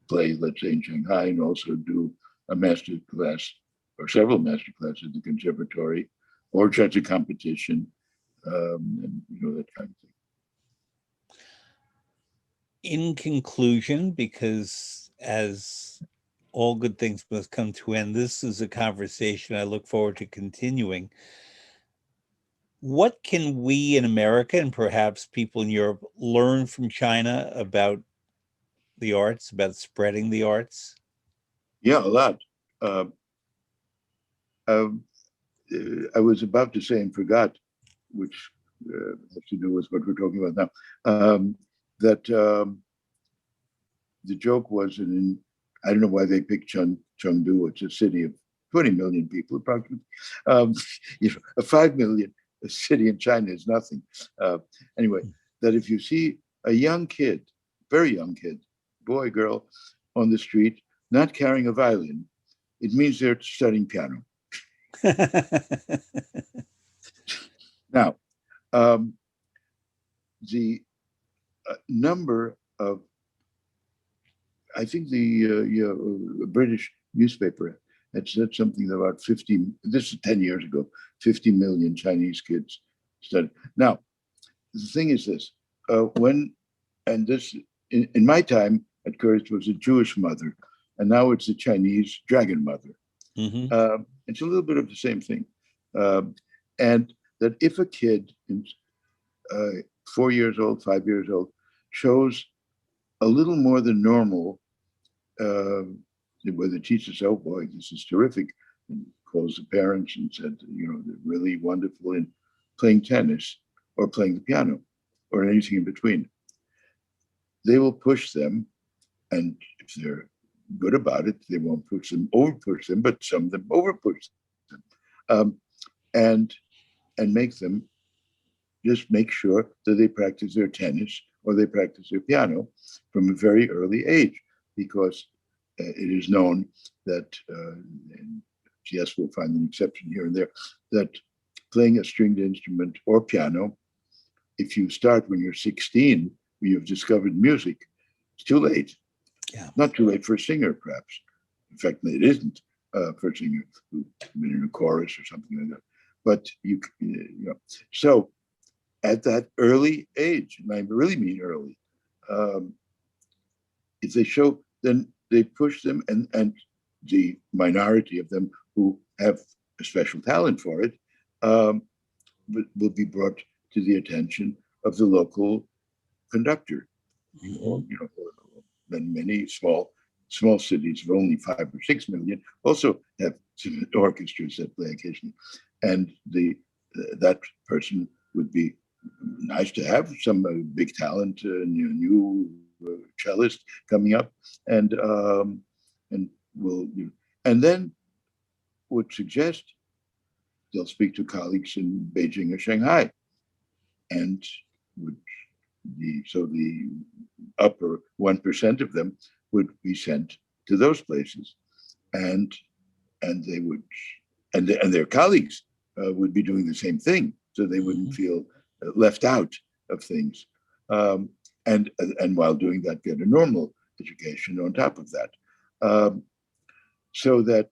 play, let's say, in Shanghai, and also do a master class or several master classes at the conservatory, or judge a competition, and that kind of thing. In conclusion, because as all good things must come to an end, this is a conversation I look forward to continuing. What can we in America, and perhaps people in Europe, learn from China about the arts, about spreading the arts? Yeah, a lot. I was about to say and forgot, which has to do with what we're talking about now, that the joke was, I don't know why they picked Chengdu. It's a city of 20 million people, approximately. A 5 million city in China is nothing. Anyway, that if you see a young kid, very young kid, boy, girl, on the street, not carrying a violin, it means they're studying piano. Now, the number of, I think the British newspaper had said something about 50, this is 10 years ago, 50 million Chinese kids studied. Now, the thing is this, in my time at Curtis was a Jewish mother, and now it's a Chinese dragon mother. Mm-hmm. It's a little bit of the same thing. And that if a kid in 4 years old, 5 years old, shows a little more than normal, where the teacher says, oh boy, this is terrific, and calls the parents and said, they're really wonderful in playing tennis or playing the piano or anything in between. They will push them, and if they're good about it, they won't over push them, but some of them over push them, and make them just make sure that they practice their tennis or they practice their piano from a very early age, because it is known that, and yes, we'll find an exception here and there, that playing a stringed instrument or piano, if you start when you're 16, when you've discovered music, it's too late. Yeah. Not too late for a singer, perhaps. In fact, it isn't for a singer who's been in a chorus or something like that. But you know, so at that early age, and I really mean early, if they show, then they push them, and the minority of them who have a special talent for it will be brought to the attention of the local conductor. You know, then many small cities of only 5 or 6 million also have orchestras that play occasionally, and that person would be nice to have some big talent, new cellist coming up, and will, and then would suggest they'll speak to colleagues in Beijing or Shanghai, and would the upper 1% of them would be sent to those places, and they would, and their colleagues would be doing the same thing, so they wouldn't feel left out of things, and while doing that, get a normal education on top of that, so that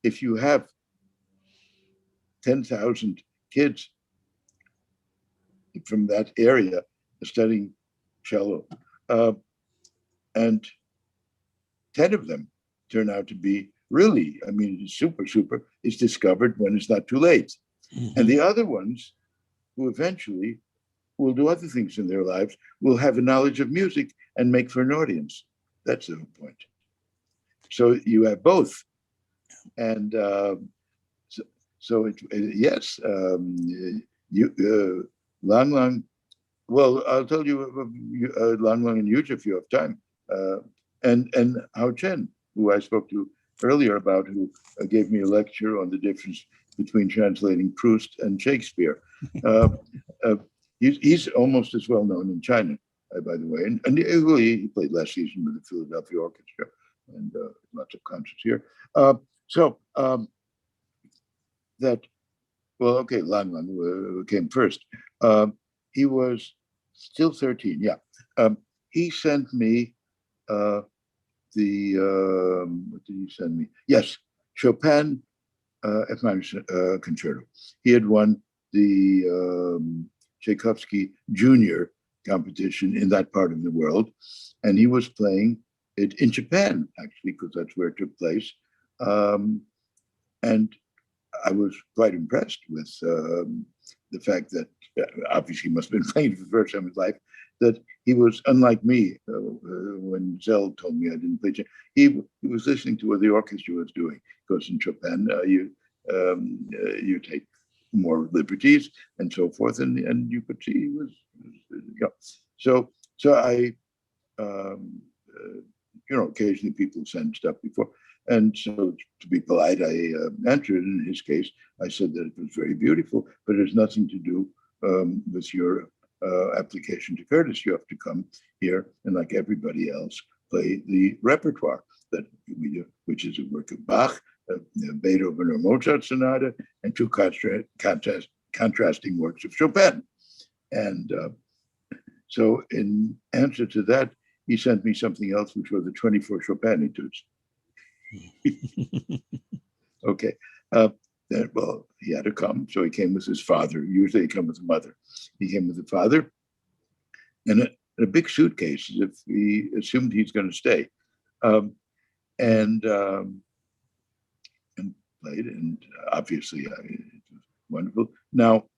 if you have 10,000 kids from that area studying cello, and 10 of them turn out to be really, I mean, it's super, it's discovered when it's not too late. And the other ones who eventually will do other things in their lives will have a knowledge of music and make for an audience. That's the whole point. So you have both. And yes, Lang, well, I'll tell you Lang and Yuj if you have time. And Hao Chen, who I spoke to earlier about, who gave me a lecture on the difference between translating Proust and Shakespeare. He's almost as well known in China, by the way. And he played last season with the Philadelphia Orchestra, and lots of concerts here. That, well, okay, Lang came first. He was still 13, yeah. He sent me what did he send me? Yes, Chopin F minor concerto. He had won the Tchaikovsky Junior competition in that part of the world, and he was playing it in Japan, actually, because that's where it took place. And I was quite impressed with the fact that obviously he must have been playing for the first time in his life, that he was unlike me when Zell told me I didn't play. He was listening to what the orchestra was doing, because in Chopin you take more liberties and so forth, and you could see he was so I occasionally people send stuff before, and so to be polite, I answered. In his case, I said that it was very beautiful, but it has nothing to do with your application to Curtis. You have to come here and, like everybody else, play the repertoire that we do, which is a work of Bach, Beethoven or Mozart sonata, and two contrasting works of Chopin. And so in answer to that, he sent me something else, which were the 24 Chopin etudes. Okay. Well, he had to come, so he came with his father. Usually he comes with his mother. He came with the father and a big suitcase, as if he assumed he's going to stay, and played. And obviously, it was wonderful. Now,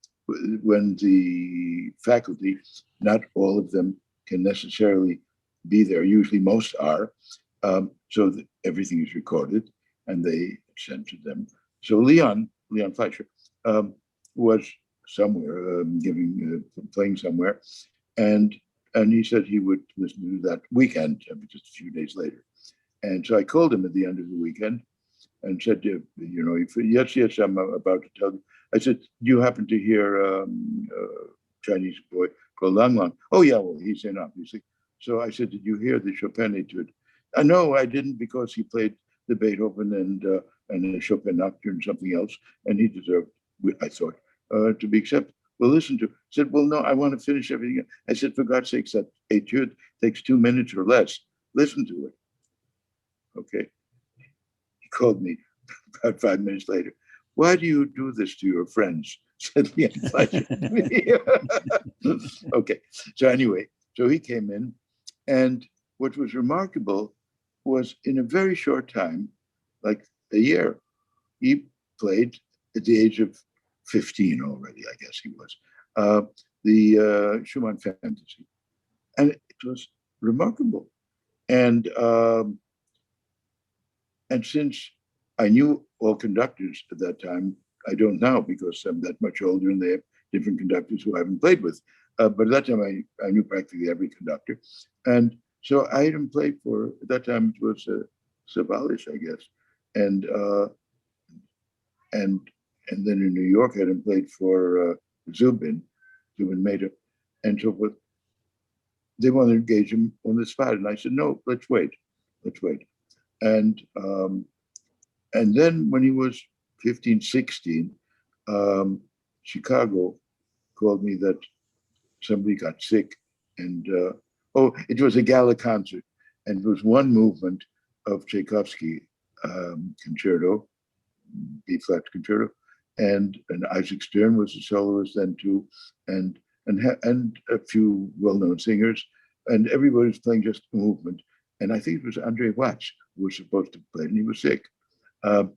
when the faculty, not all of them can necessarily be there. Usually, most are. So that everything is recorded, and they sent to them. So Leon Fleischer, was somewhere playing somewhere, and he said he would listen to that weekend, just a few days later. And so I called him at the end of the weekend and said, yes, I'm about to tell you, I said, do you happen to hear Chinese boy called Lang Lang? Oh yeah, well, he's in obviously. So I said, did you hear the Chopin etude? No, I didn't, because he played the Beethoven and the Chopin Nocturne and something else, and he deserved, I thought, to be accepted. Well, listen to. I said, well, no, I want to finish everything. I said, for God's sake, that etude takes 2 minutes or less. Listen to it. Okay. He called me about 5 minutes later. Why do you do this to your friends? Said Leon Fleischer. Okay. So anyway, so he came in, and what was remarkable was, in a very short time, like a year, he played at the age of 15 already, I guess he was, the Schumann Fantasy. And it was remarkable. And since I knew all conductors at that time, I don't now, because I'm that much older and they have different conductors who I haven't played with. But at that time, I knew practically every conductor. And so I had him play for, at that time, it was Savalas, I guess. And then in New York, I had him played for Zubin Mehta, and so forth. They wanted to engage him on the spot, and I said, no, let's wait. And then when he was 15, 16, Chicago called me that somebody got sick, and it was a gala concert, and it was one movement of Tchaikovsky concerto, B-flat concerto, and Isaac Stern was a soloist then too, and a few well-known singers, and everybody was playing just a movement. And I think it was Andre Watts who was supposed to play, and he was sick. So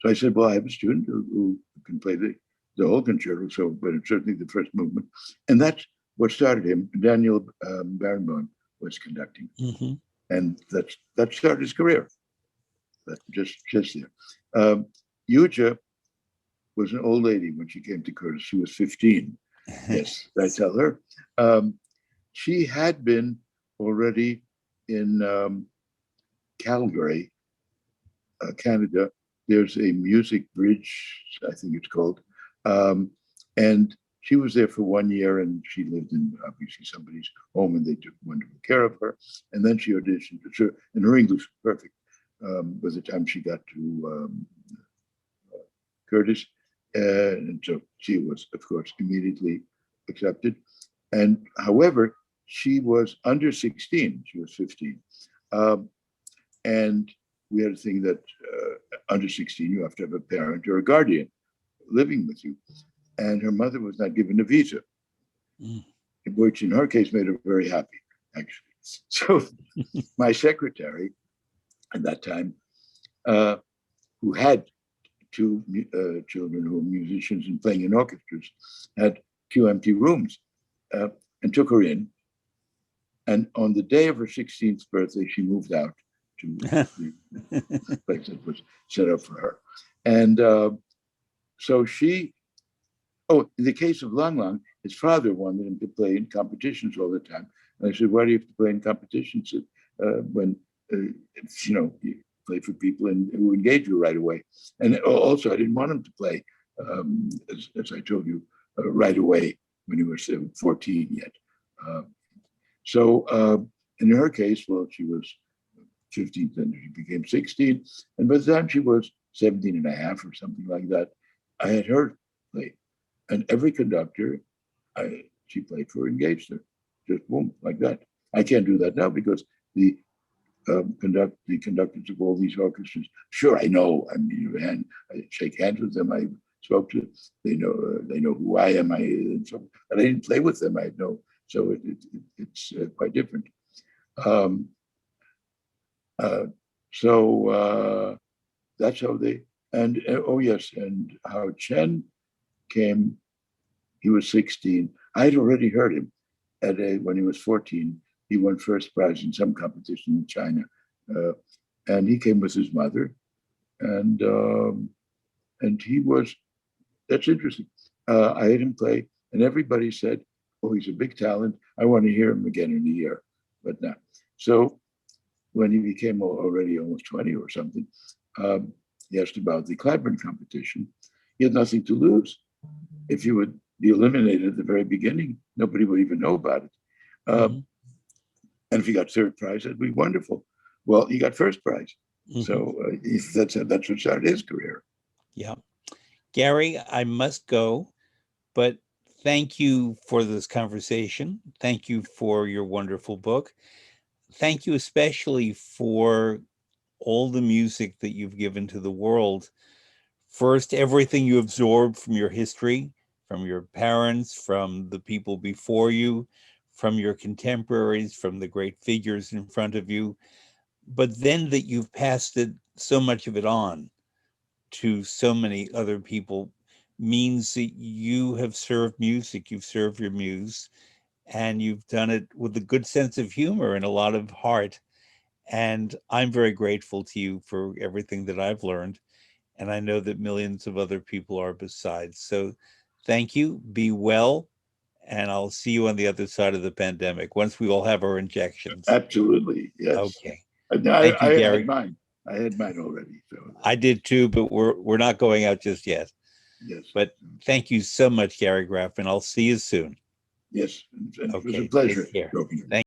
I said, well, I have a student who can play the whole concerto, but it's certainly the first movement. And that's what started him. Daniel Barenboim was conducting. Mm-hmm. And that started his career. Just there. Yuja was an old lady when she came to Curtis. She was 15. Yes, I tell her. She had been already in Calgary, Canada. There's a music bridge, I think it's called. And she was there for 1 year, and she lived in obviously somebody's home, and they took wonderful care of her. And then she auditioned, and her English was perfect by the time she got to Curtis. And so she was, of course, immediately accepted. And however, she was under 16, she was 15. And we had a thing that under 16, you have to have a parent or a guardian living with you. And her mother was not given a visa, which in her case made her very happy, actually. So my secretary at that time, who had two children who were musicians and playing in orchestras, had 2 empty rooms, and took her in. And on the day of her 16th birthday, she moved out to the place that was set up for her. And so in the case of Lang Lang, his father wanted him to play in competitions all the time. And I said, why do you have to play in competitions when, you play for people who engage you right away? And also, I didn't want him to play, as I told you, right away when he was 14 yet. So in her case, well, she was 15, then she became 16. And by the time she was 17 and a half or something like that, I had her play. And every conductor she played for engaged her. Just boom, like that. I can't do that now because the conductors of all these orchestras, sure, I know. I mean, I shake hands with them. I spoke to, they know who I am. But I didn't play with them. I know. So it's quite different. So that's how they, and oh yes, and how Chen came, he was 16. I'd already heard him when he was 14. He won first prize in some competition in China. And he came with his mother. And he was, that's interesting. I had him play, and everybody said, oh, he's a big talent. I want to hear him again in a year, but not. So when he became already almost 20 or something, he asked about the Clyburn competition. he had nothing to lose. If you would be eliminated at the very beginning, nobody would even know about it. And if he got third prize, that'd be wonderful. Well, he got first prize. So that's what started his career. Yeah. Gary, I must go, but thank you for this conversation. Thank you for your wonderful book. Thank you especially for all the music that you've given to the world. First, everything you absorbed from your history, from your parents, from the people before you, from your contemporaries, from the great figures in front of you, but then that you've passed it, so much of it on to so many other people means that you have served music, you've served your muse, and you've done it with a good sense of humor and a lot of heart. And I'm very grateful to you for everything that I've learned. And I know that millions of other people are besides. So thank you, be well, and I'll see you on the other side of the pandemic once we all have our injections. Absolutely, yes. Okay. Thank you, I Gary. had mine. I had mine already. So I did too, but we're not going out just yet. yes. But thank you so much, Gary Graffman. I'll see you soon. Yes, and it was Okay, a pleasure take care. talking to you. Thank